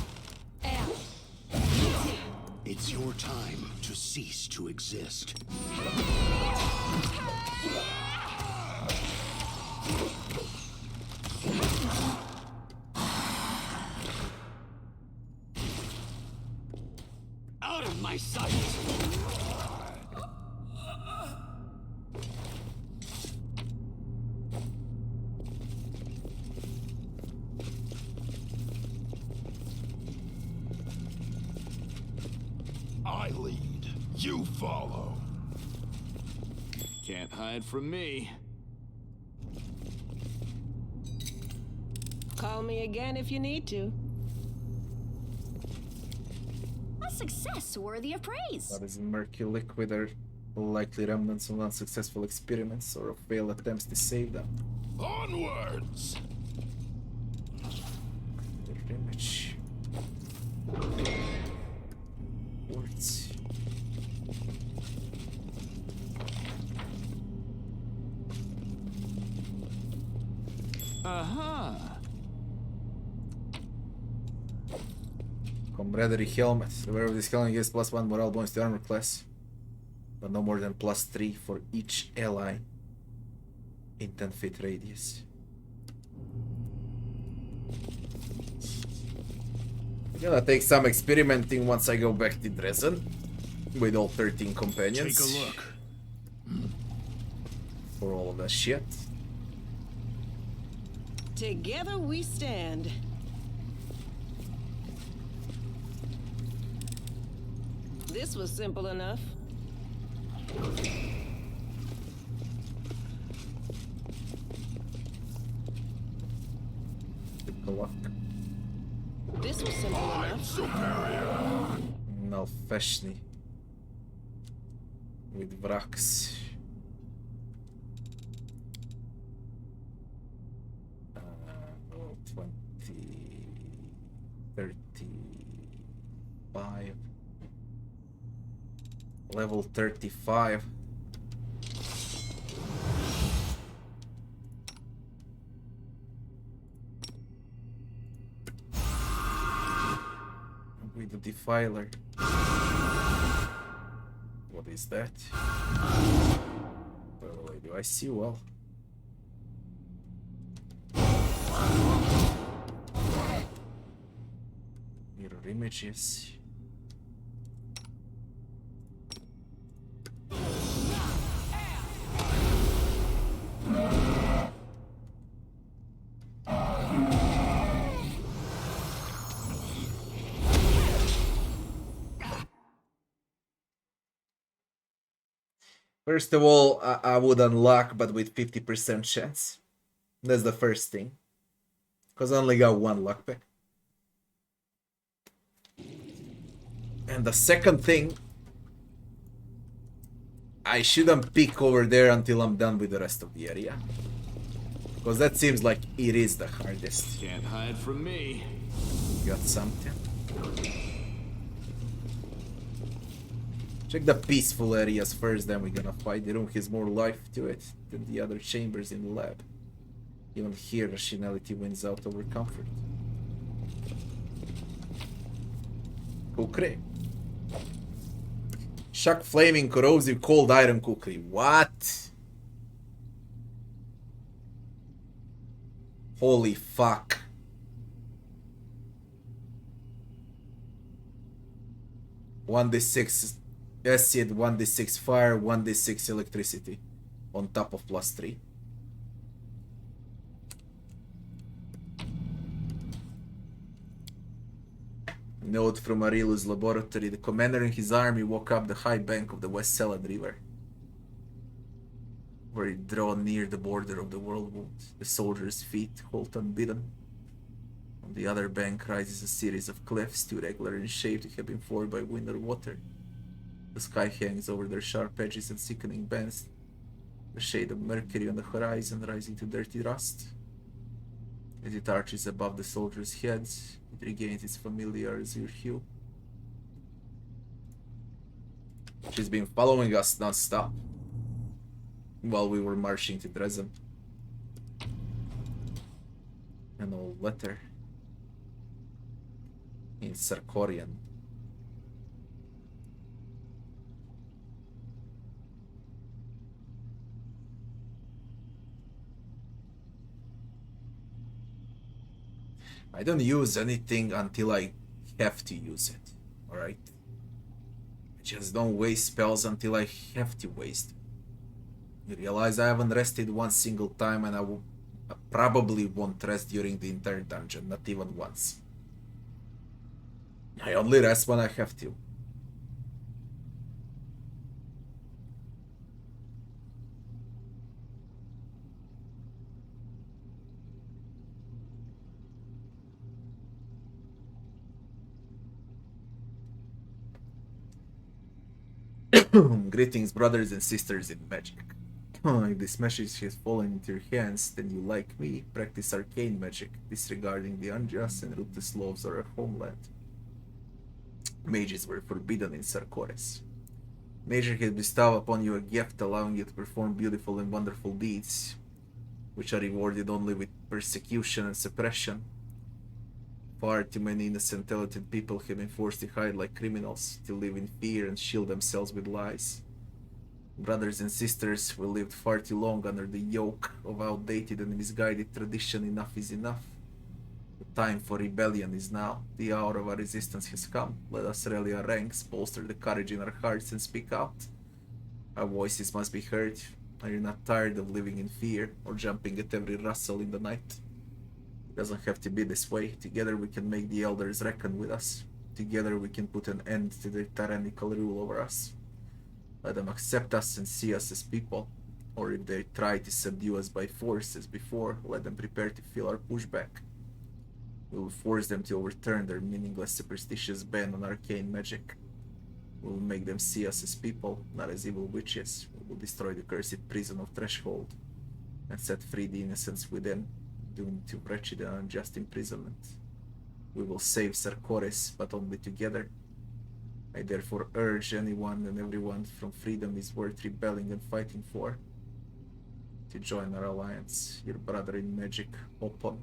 It's your time to cease to exist. Out of my sight! I lead, you follow. Can't hide from me. Call me again if you need to. A success worthy of praise. That is murky liquid are likely remnants of unsuccessful experiments or of failed attempts to save them. Onwards! Their image. Words. Aha! Camaraderie helmet. The wearer of this helmet gives +1 morale bonus to armor class, but no more than +3 for each ally in 10 feet radius. Gonna take some experimenting once I go back to Dresden with all 13 companions. Take a look. For all of that shit. Together we stand. This was simple enough. Good luck. This was simple enough. Superior! Nalfeshny with Vrax. 20, 35, level 35. With the Defiler. What is that? By the way, do I see well? Mirror images. First of all, I would unlock, but with 50% chance. That's the first thing. Because I only got one luck pack. And the second thing, I shouldn't peek over there until I'm done with the rest of the area. Because that seems like it is the hardest. Can't hide from me. Got something. Check the peaceful areas first, then we're gonna fight. The room has more life to it than the other chambers in the lab. Even here, rationality wins out over comfort. Kukri. Shock flaming corrosive cold iron kukri. What? Holy fuck. One d6 acid, 1d6 fire, 1d6 electricity. On top of +3. Note from Arilu's laboratory. The commander and his army walk up the high bank of the West Selad River, where it draw near the border of the Worldwood. The soldiers' feet halt unbidden. On the other bank rises a series of cliffs, too regular in shape to have been formed by wind or water. The sky hangs over their sharp edges and sickening bends. The shade of mercury on the horizon rising to dirty rust. As it arches above the soldiers' heads, it regains its familiar azure hue. She's been following us non-stop while we were marching to Dresden. An old letter in Sarkorian. I don't use anything until I have to use it, alright? I just don't waste spells until I have to waste them. You realize I haven't rested one single time, and I probably won't rest during the entire dungeon, not even once. I only rest when I have to. Greetings, brothers and sisters in magic. If this message has fallen into your hands, then you, like me, practice arcane magic, disregarding the unjust and ruthless laws of our homeland. Mages were forbidden in Sarkores. Nature has bestowed upon you a gift, allowing you to perform beautiful and wonderful deeds, which are rewarded only with persecution and suppression. Far too many innocent, talented people have been forced to hide like criminals, to live in fear and shield themselves with lies. Brothers and sisters, we lived far too long under the yoke of outdated and misguided tradition. Enough is enough. The time for rebellion is now. The hour of our resistance has come. Let us rally our ranks, bolster the courage in our hearts, and speak out. Our voices must be heard. Are you not tired of living in fear or jumping at every rustle in the night? It doesn't have to be this way. Together we can make the elders reckon with us. Together we can put an end to their tyrannical rule over us. Let them accept us and see us as people. Or if they try to subdue us by force as before, let them prepare to feel our pushback. We will force them to overturn their meaningless superstitious ban on arcane magic. We will make them see us as people, not as evil witches. We will destroy the cursed prison of Threshold and set free the innocents within, doomed to wretched and unjust imprisonment. We will save Sarkores, but only together. I therefore urge anyone and everyone from freedom is worth rebelling and fighting for to join our alliance. Your brother in magic, Opon.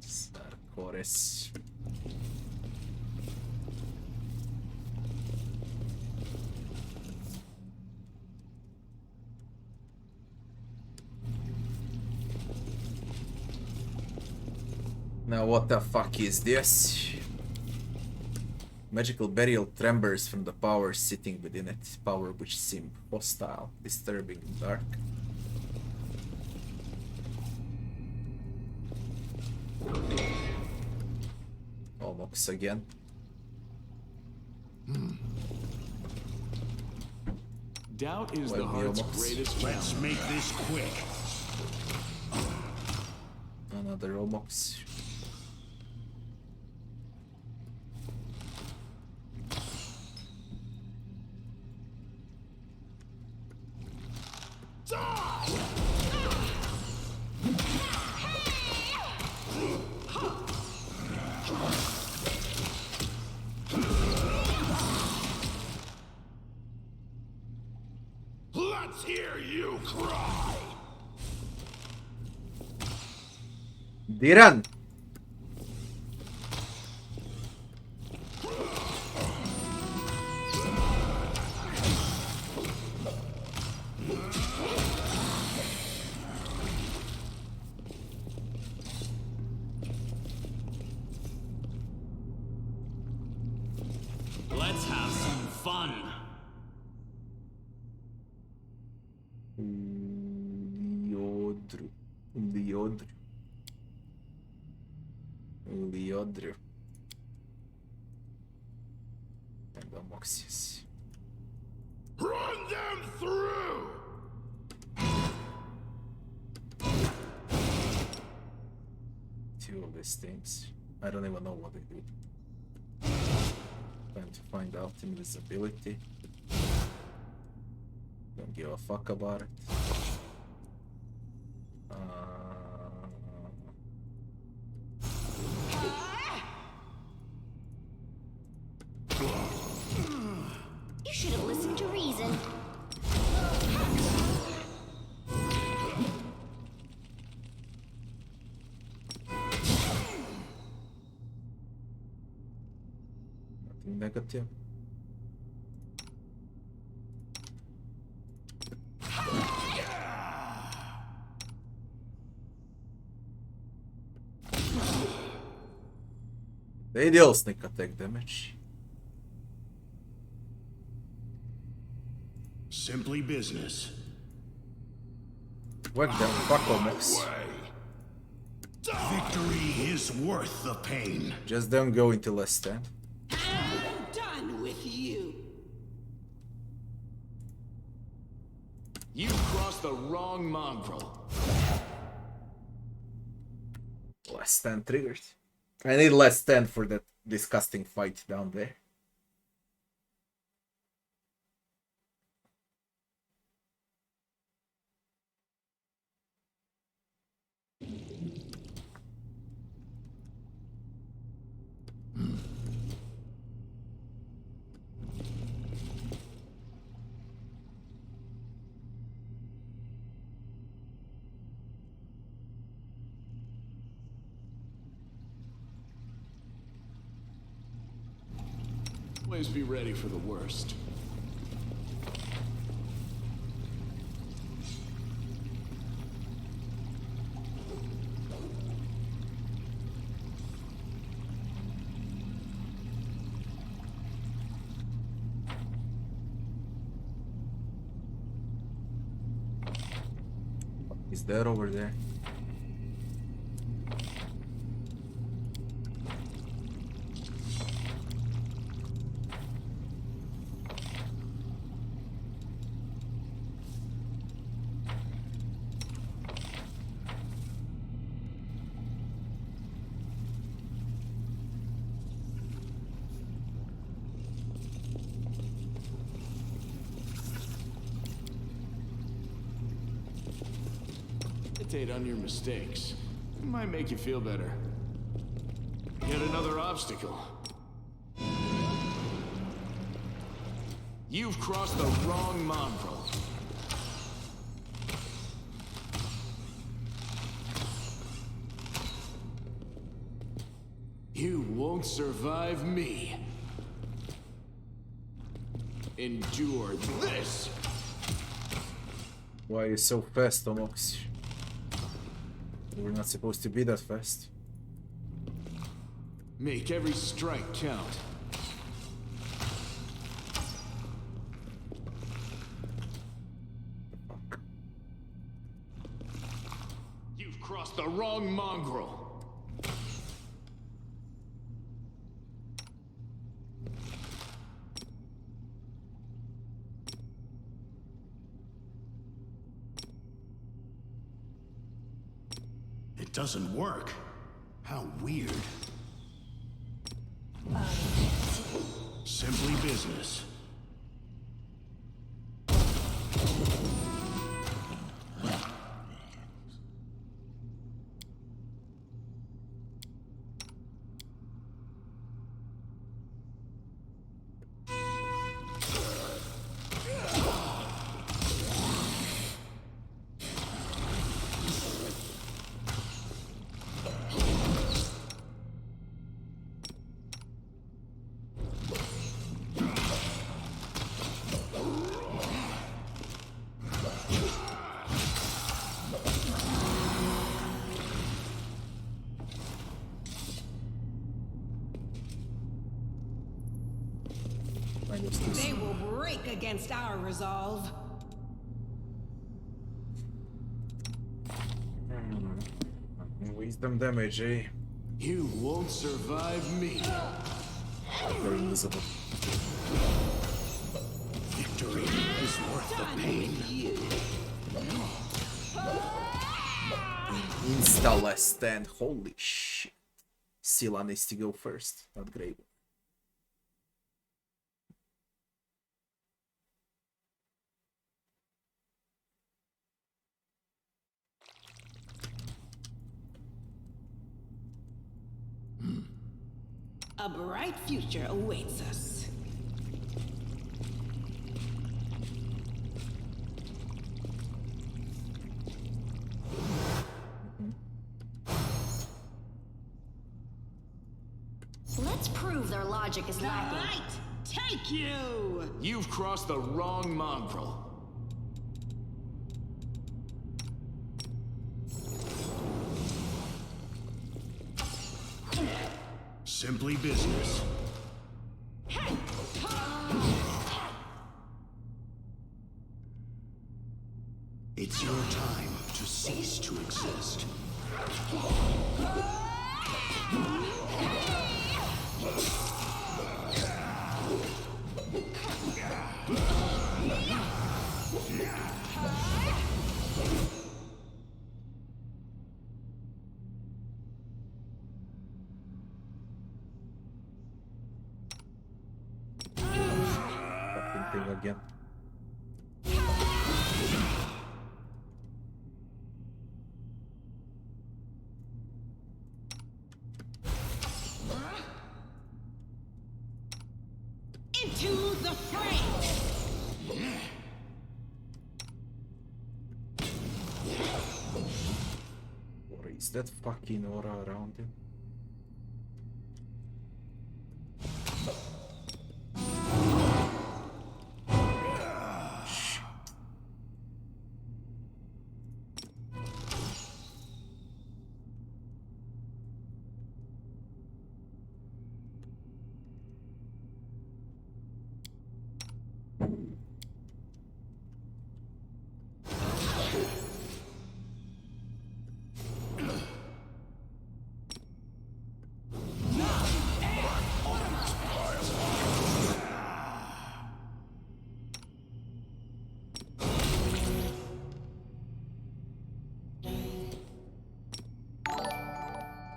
Sarkores. Now what the fuck is this? Magical burial tremors from the power sitting within it. Power which seem hostile, disturbing and dark. Almost again. Doubt is Well, the heart's almost. greatest Let's challenge. make this quick. Another Omox. Let's hear you cry. Diran! Let's have some fun. Liodro. Liodro. Liodro. And Omoxius. Run them through. Two of these things. I don't even know what they do. Time to find out invisibility. Don't give a fuck about it. You should have listened to reason. Nothing negative. They deal sneak attack damage. Simply business. Whack them, fuck Omox. Victory is worth the pain. Just don't go into less stand. I'm done with you. You've crossed the wrong mongrel. Less stand triggered. I need less stand for that disgusting fight down there. Always be ready for the worst. Is there over there? Meditate on your mistakes. It might make you feel better. Yet another obstacle. You've crossed the wrong mongrel. You won't survive me. Endure this! Why are you so fast, Omox? We're not supposed to be that fast. Make every strike count. You've crossed the wrong mongrel. It doesn't work. How weird. Simply business. They will break against our resolve. Wisdom damage, eh? You won't survive me. Very invisible. Victory is worth the pain. Insta last stand. Holy shit. Scylla needs to go first, not Grave. A bright future awaits us. Let's prove their logic is lacking. Right, take you! You've crossed the wrong mongrel. Simply business. It's your time to cease to exist. Thing again. Into the fray! What is that fucking aura around him?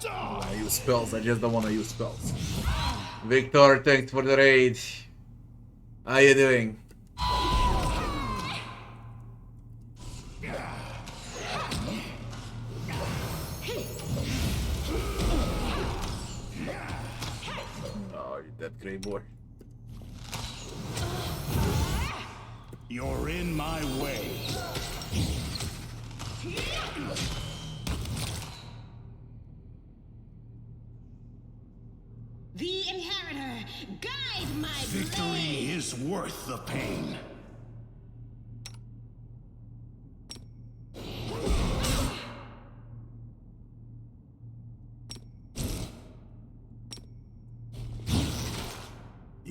I use spells, I just don't want to use spells. Victor, thanks for the raid. How you doing? Oh, you that grey boy. You're in my way. The Inheritor, guide my Victory blade! is worth the pain.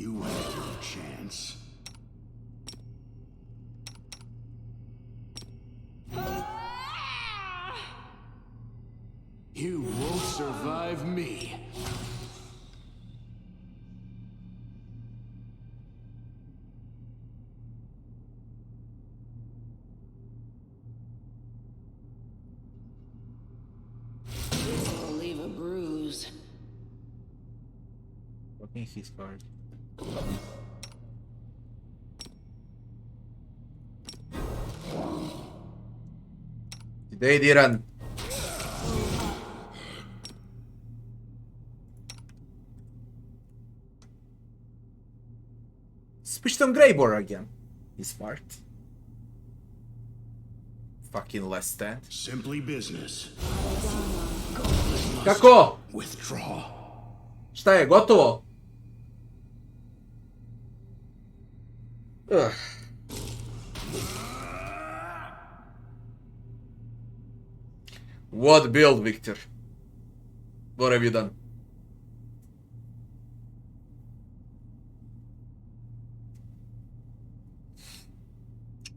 You had your chance. You won't survive me. This'll leave a bruise. What is his card? Today, Diran. Switched on Greybor again. He's smart. Fucking last stand. Simply business. Kako? Withdraw. Šta je, gotovo? Ugh. What build, Victor? What have you done?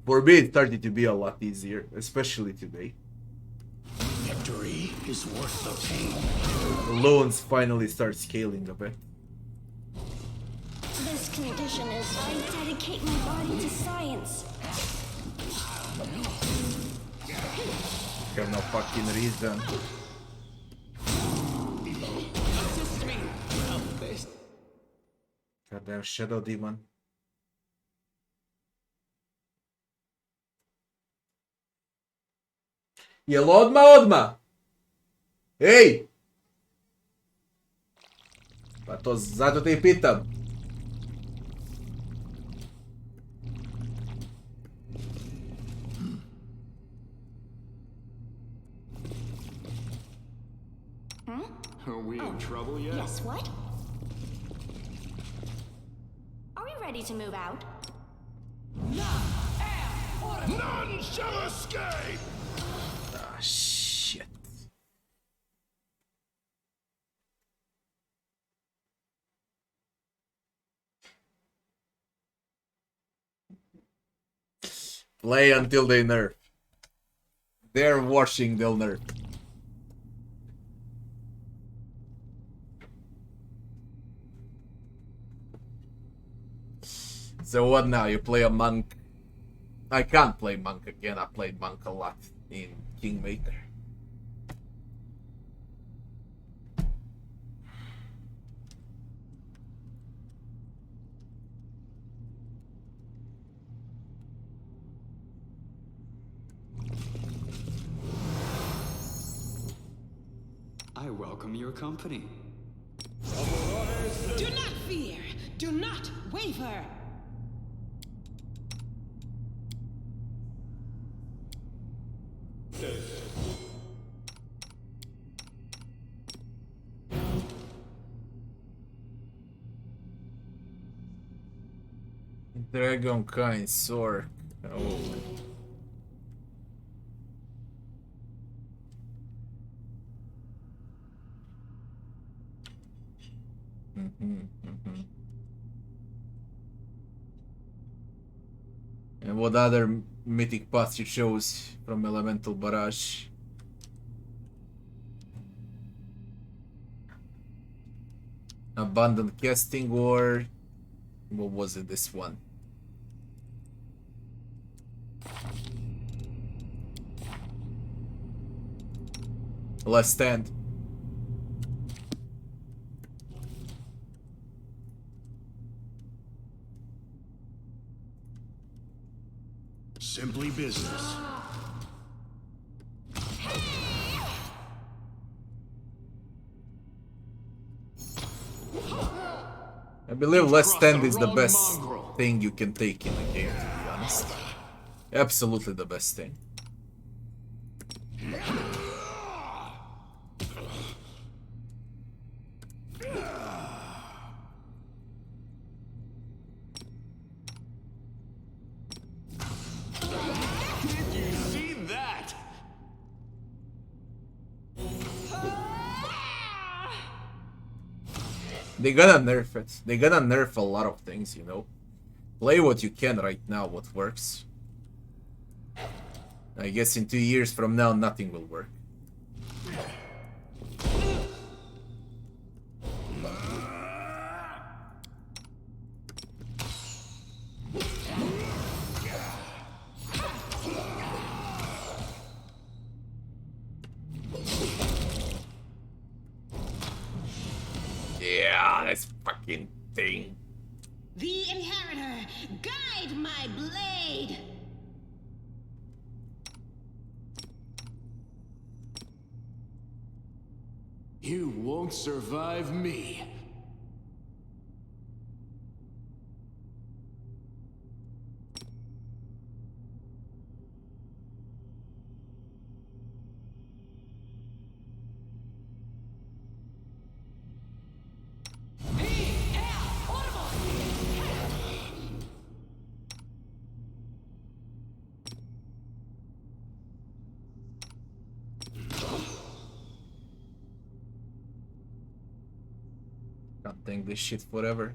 For me, it started to be a lot easier, especially today. Victory is worth the pain. The loans finally start scaling a bit. This condition is I dedicate my body to science. Have no fucking reason. Goddamn Shadow Demon. Jel odmah? Ej! Pa to zato te i pitam. Are we in trouble yet? Yes, what? Are we ready to move out? None shall escape! Ah, shit. Play until they nerf. They're watching, they'll nerf. So what now? You play a monk? I can't play monk again. I played monk a lot in Kingmaker. I welcome your company. Do not fear. Do not waver. Dragon Kind Sword. Oh. And what other mythic paths you chose from Elemental Barrage? Abundant Casting, or what was it, this one? Last Stand. Simply business. I believe Last crossed Stand the is the wrong best mongrel. thing you can take in a game, to be honest. Absolutely the best thing. Did you see that? They gonna nerf it. They gonna nerf a lot of things, you know. Play what you can right now, what works. I guess in 2 years from now, nothing will work. Yeah, this fucking thing. The Inheritor, guide my blade! You won't survive me. Can't think this shit forever.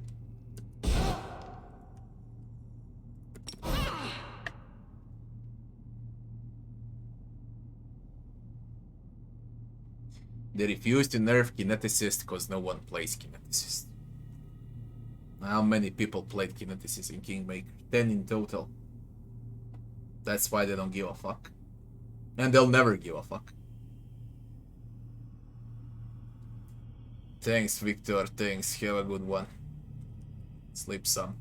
They refuse to nerf Kineticist because no one plays Kineticist. How many people played Kineticist in Kingmaker? 10 in total. That's why they don't give a fuck. And they'll never give a fuck. Thanks, Victor. Thanks. Have a good one. Sleep some.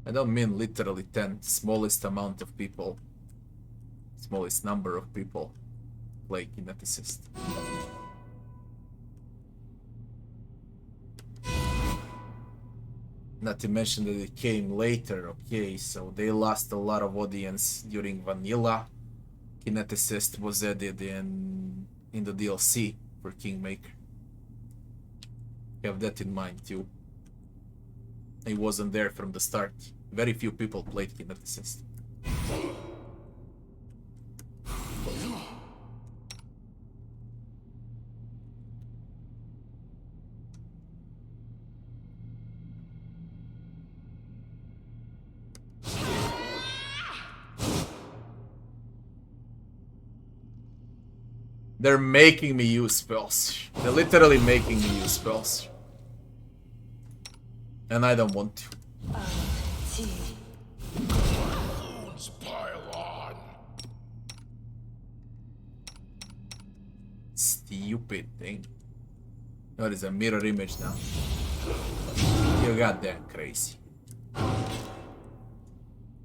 I don't mean literally 10. Smallest amount of people. Smallest number of people play Kineticist. Not to mention that it came later, okay, so they lost a lot of audience during Vanilla. Kineticist was added in the DLC for Kingmaker. Have that in mind too. It wasn't there from the start. Very few people played Kineticist. They're making me use spells. They're literally making me use spells. And I don't want to. Wounds pile on. Stupid thing. Oh, there's a mirror image now. You're goddamn crazy.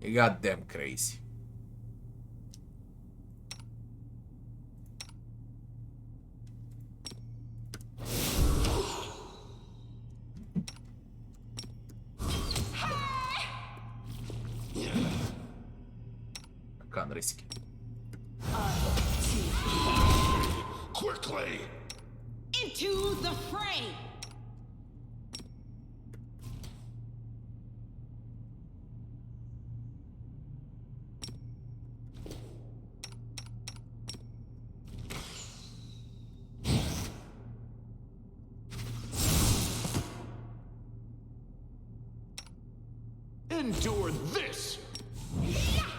You're goddamn crazy. Can't risk it. Quickly! Into the fray! Endure this!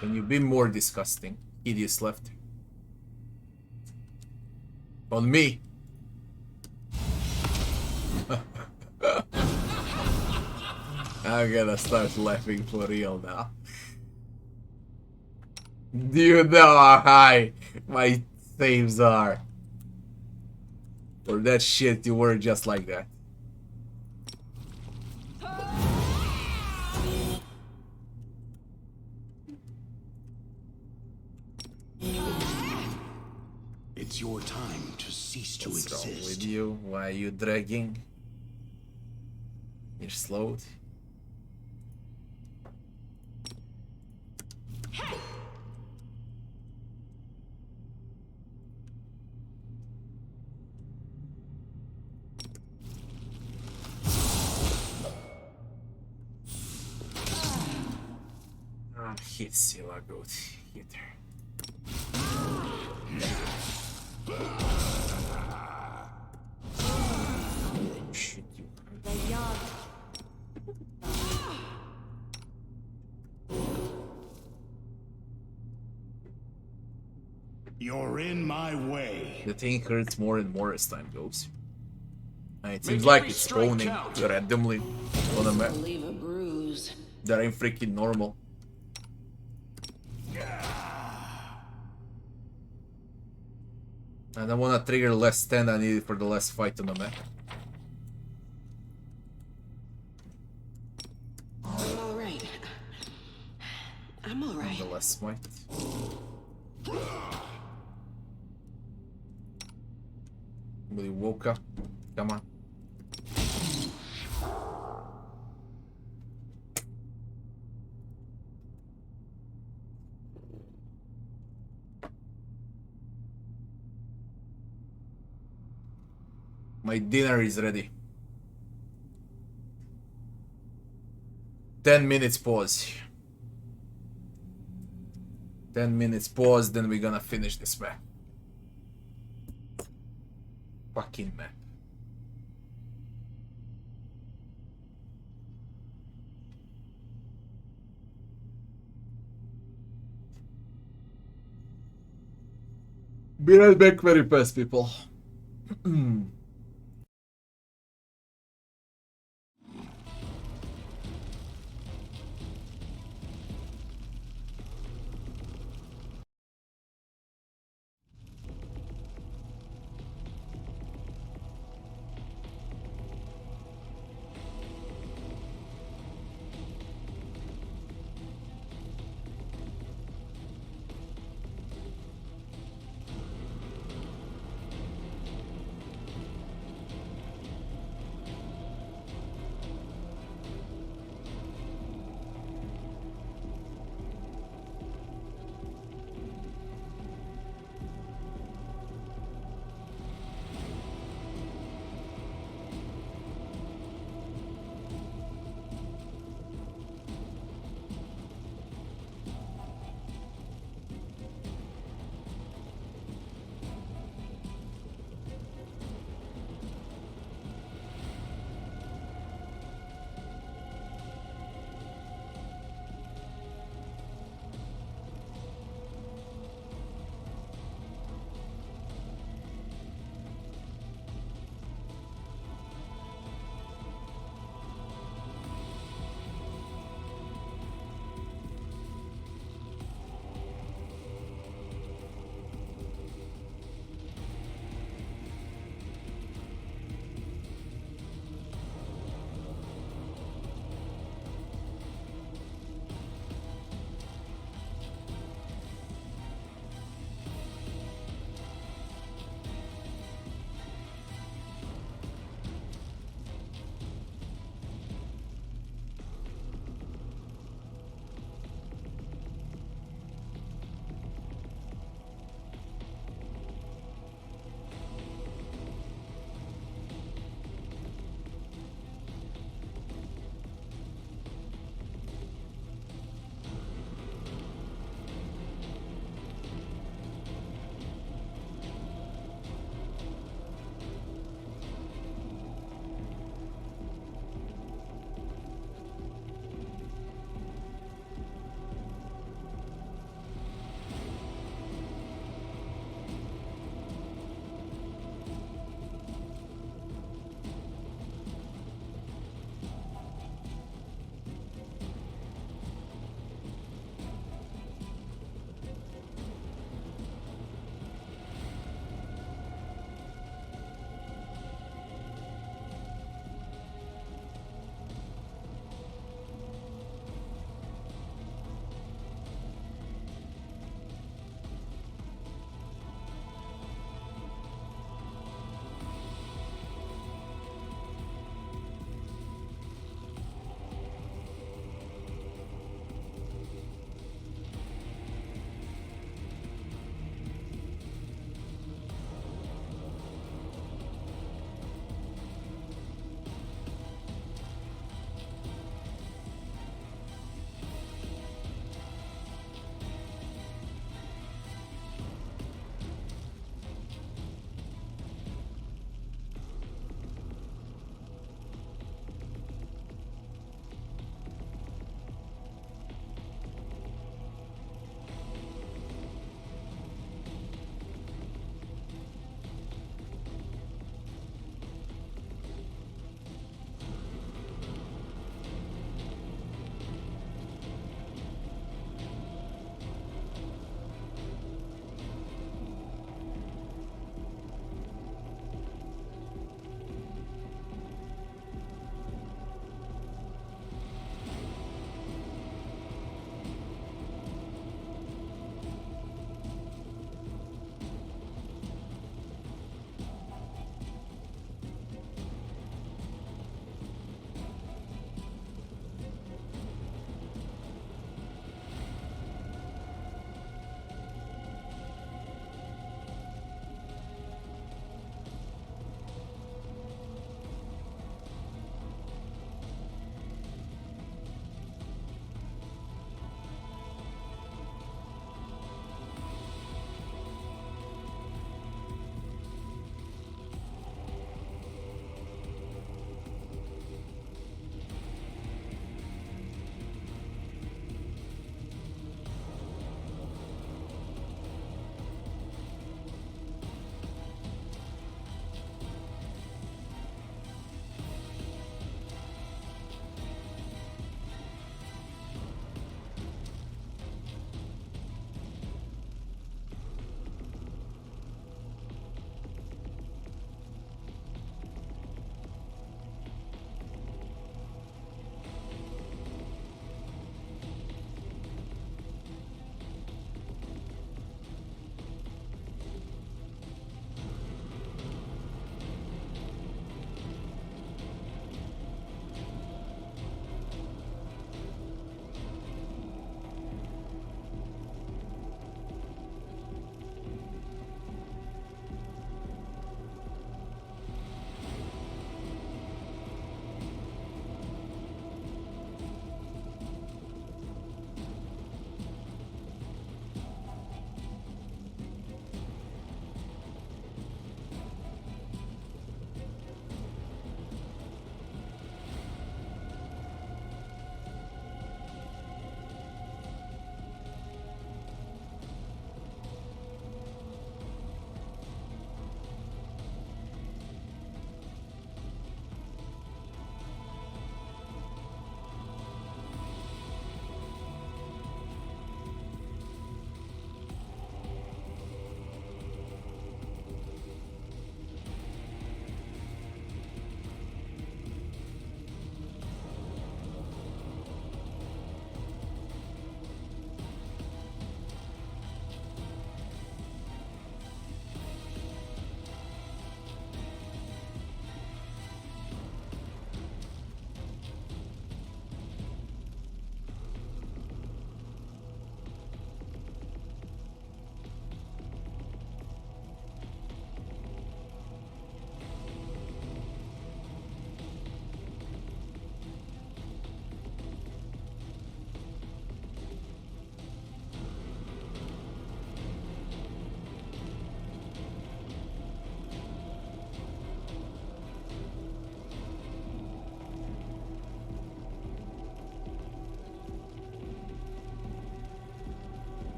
Can you be more disgusting? Hideous left. On me. I'm gonna start laughing for real now. Do you know how high my saves are? For that shit, you were just like that. It's your time to cease to What's wrong exist. with you? Why are you dragging? You're slowed. Hit Sila Goat. Hit her. Shit, you. You're in my way. The thing hurts more and more as time goes. And it seems Make like every it's strike spawning count. randomly on a map Leave a bruise. that ain't freaking normal. And I wanna trigger less 10 I need it for the last fight on the map. I'm alright. I'm And alright. the last smite. Somebody woke up. Come on. My dinner is ready. 10 minutes pause. 10 minutes pause, then we're gonna finish this map. Fucking map. Be right back very fast, people.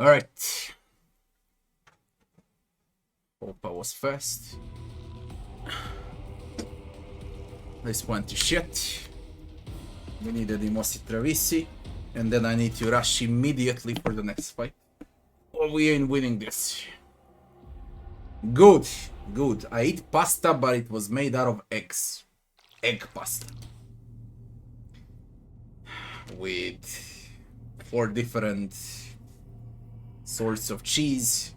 Alright. Hope I was fast. This went to shit. We needed the Mossi Travisi. And then I need to rush immediately for the next fight. Or we ain't winning this. Good. Good. I eat pasta, but it was made out of eggs. Egg pasta. With 4 different sorts of cheese.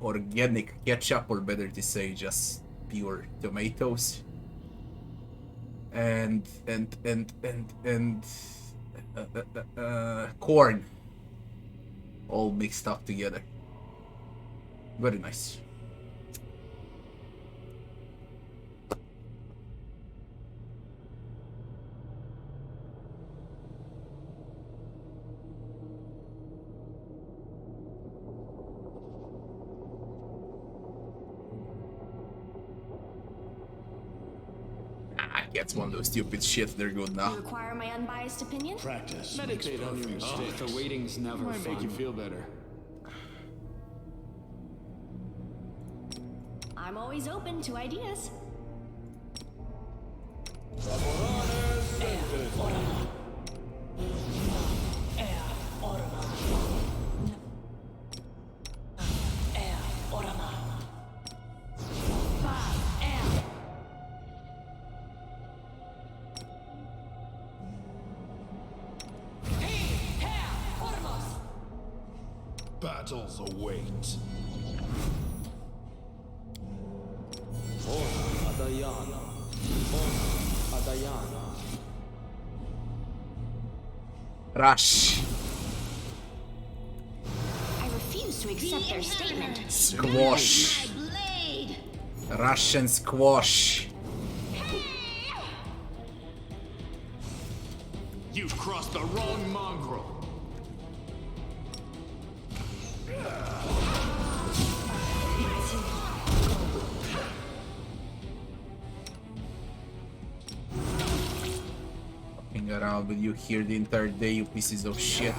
Organic ketchup, or better to say just pure tomatoes. And corn. All mixed up together. Very nice. Gets one of those stupid shit, they're good now. You require my unbiased opinion? Practice. Meditate on your mistakes. The waiting's never Might fun. make you feel better. I'm always open to ideas. Battles await. Rush. I refuse to accept their statement. Squash. Rush and squash. You've crossed the wrong mongrel. Fucking around with you here the entire day, you pieces of shit.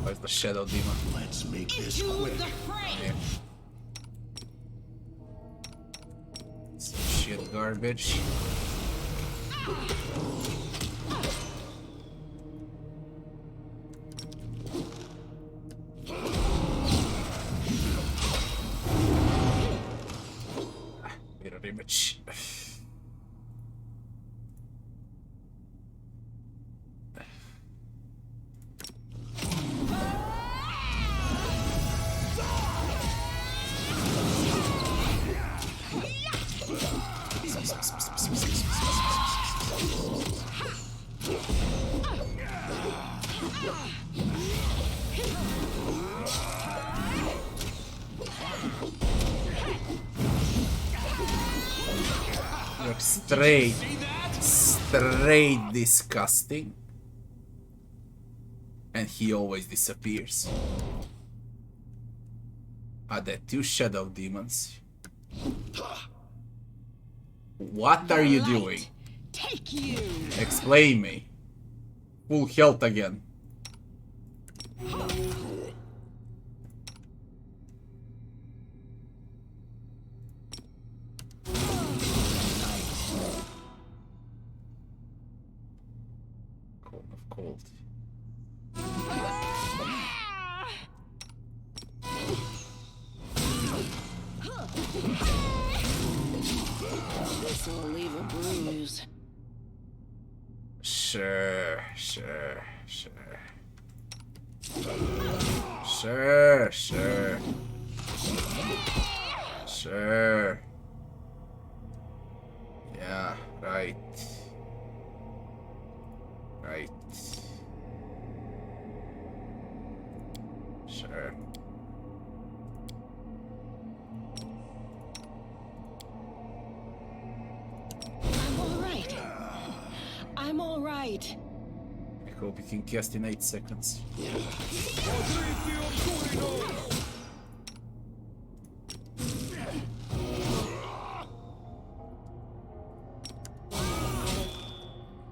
Where's the shadow demon? Let's make this quick. Yeah. Some shit garbage. Mirror image. You're straight disgusting. And he always disappears. Are there 2 shadow demons? What are you doing? Take you. Explain me. Full health again. Cold of cold. This'll leave a bruise. Sure. Yeah, right. Sure. Hope you can cast in 8 seconds.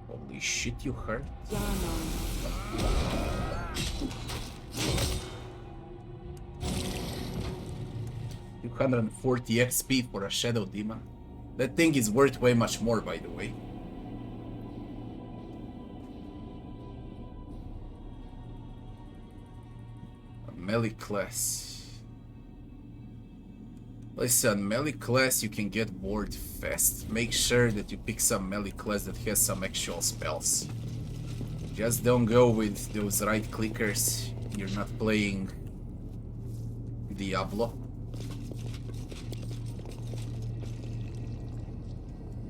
Holy shit, you hurt? 240 XP for a Shadow Demon. That thing is worth way much more, by the way. A melee class. Listen, melee class you can get bored fast. Make sure that you pick some melee class that has some actual spells. Just don't go with those right clickers. You're not playing Diablo.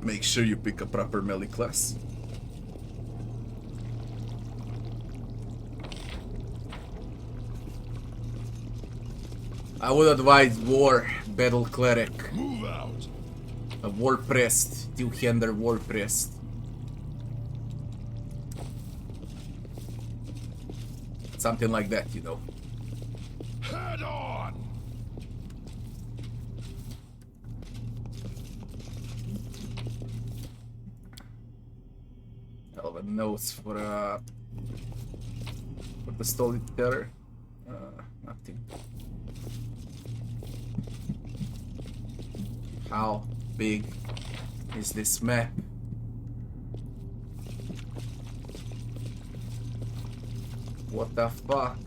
Make sure you pick a proper melee class. I would advise War, Battle Cleric. Move out. A War Priest, two-hander War Priest. Something like that, you know. Head on. Hell of a notes for the Stolen Terror. Nothing. How big is this map? What the fuck?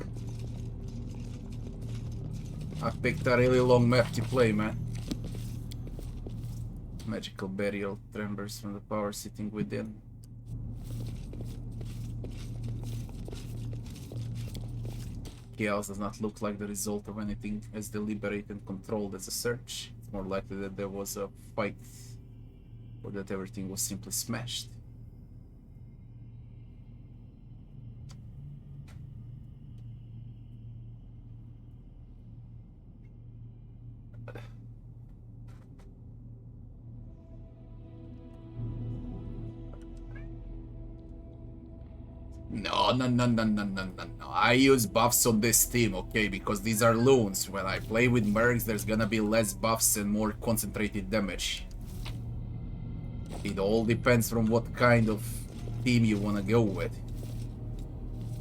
I picked a really long map to play, man. Magical burial tremors from the power sitting within. Chaos does not look like the result of anything as deliberate and controlled as a search. It's more likely that there was a fight or that everything was simply smashed. No. I use buffs on this team, okay? Because these are loons. When I play with mercs, there's gonna be less buffs and more concentrated damage. It all depends from what kind of team you wanna go with.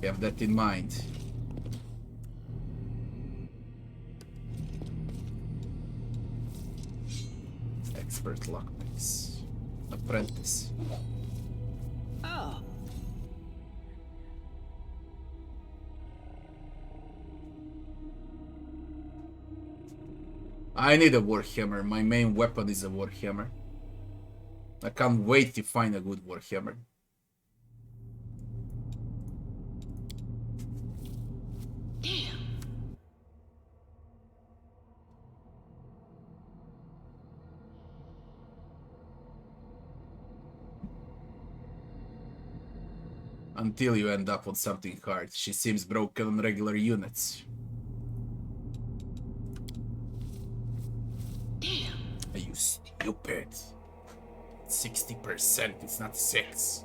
Have that in mind. Expert lockpicks. Apprentice. Oh. I need a Warhammer. My main weapon is a Warhammer. I can't wait to find a good Warhammer. Damn. Until you end up on something hard. She seems broken on regular units. Damn. Are you stupid? 60%, it's not 6.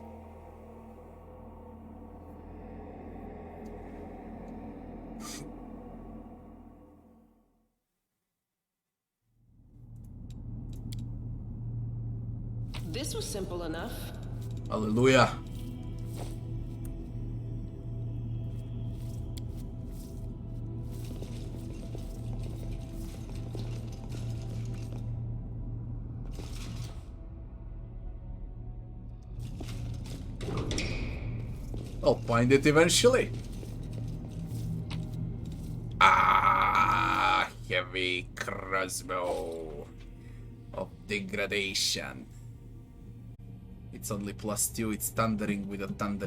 This was simple enough. Hallelujah. I'll find it eventually. Ah, heavy crossbow of degradation. It's only +2, it's thundering with a thundering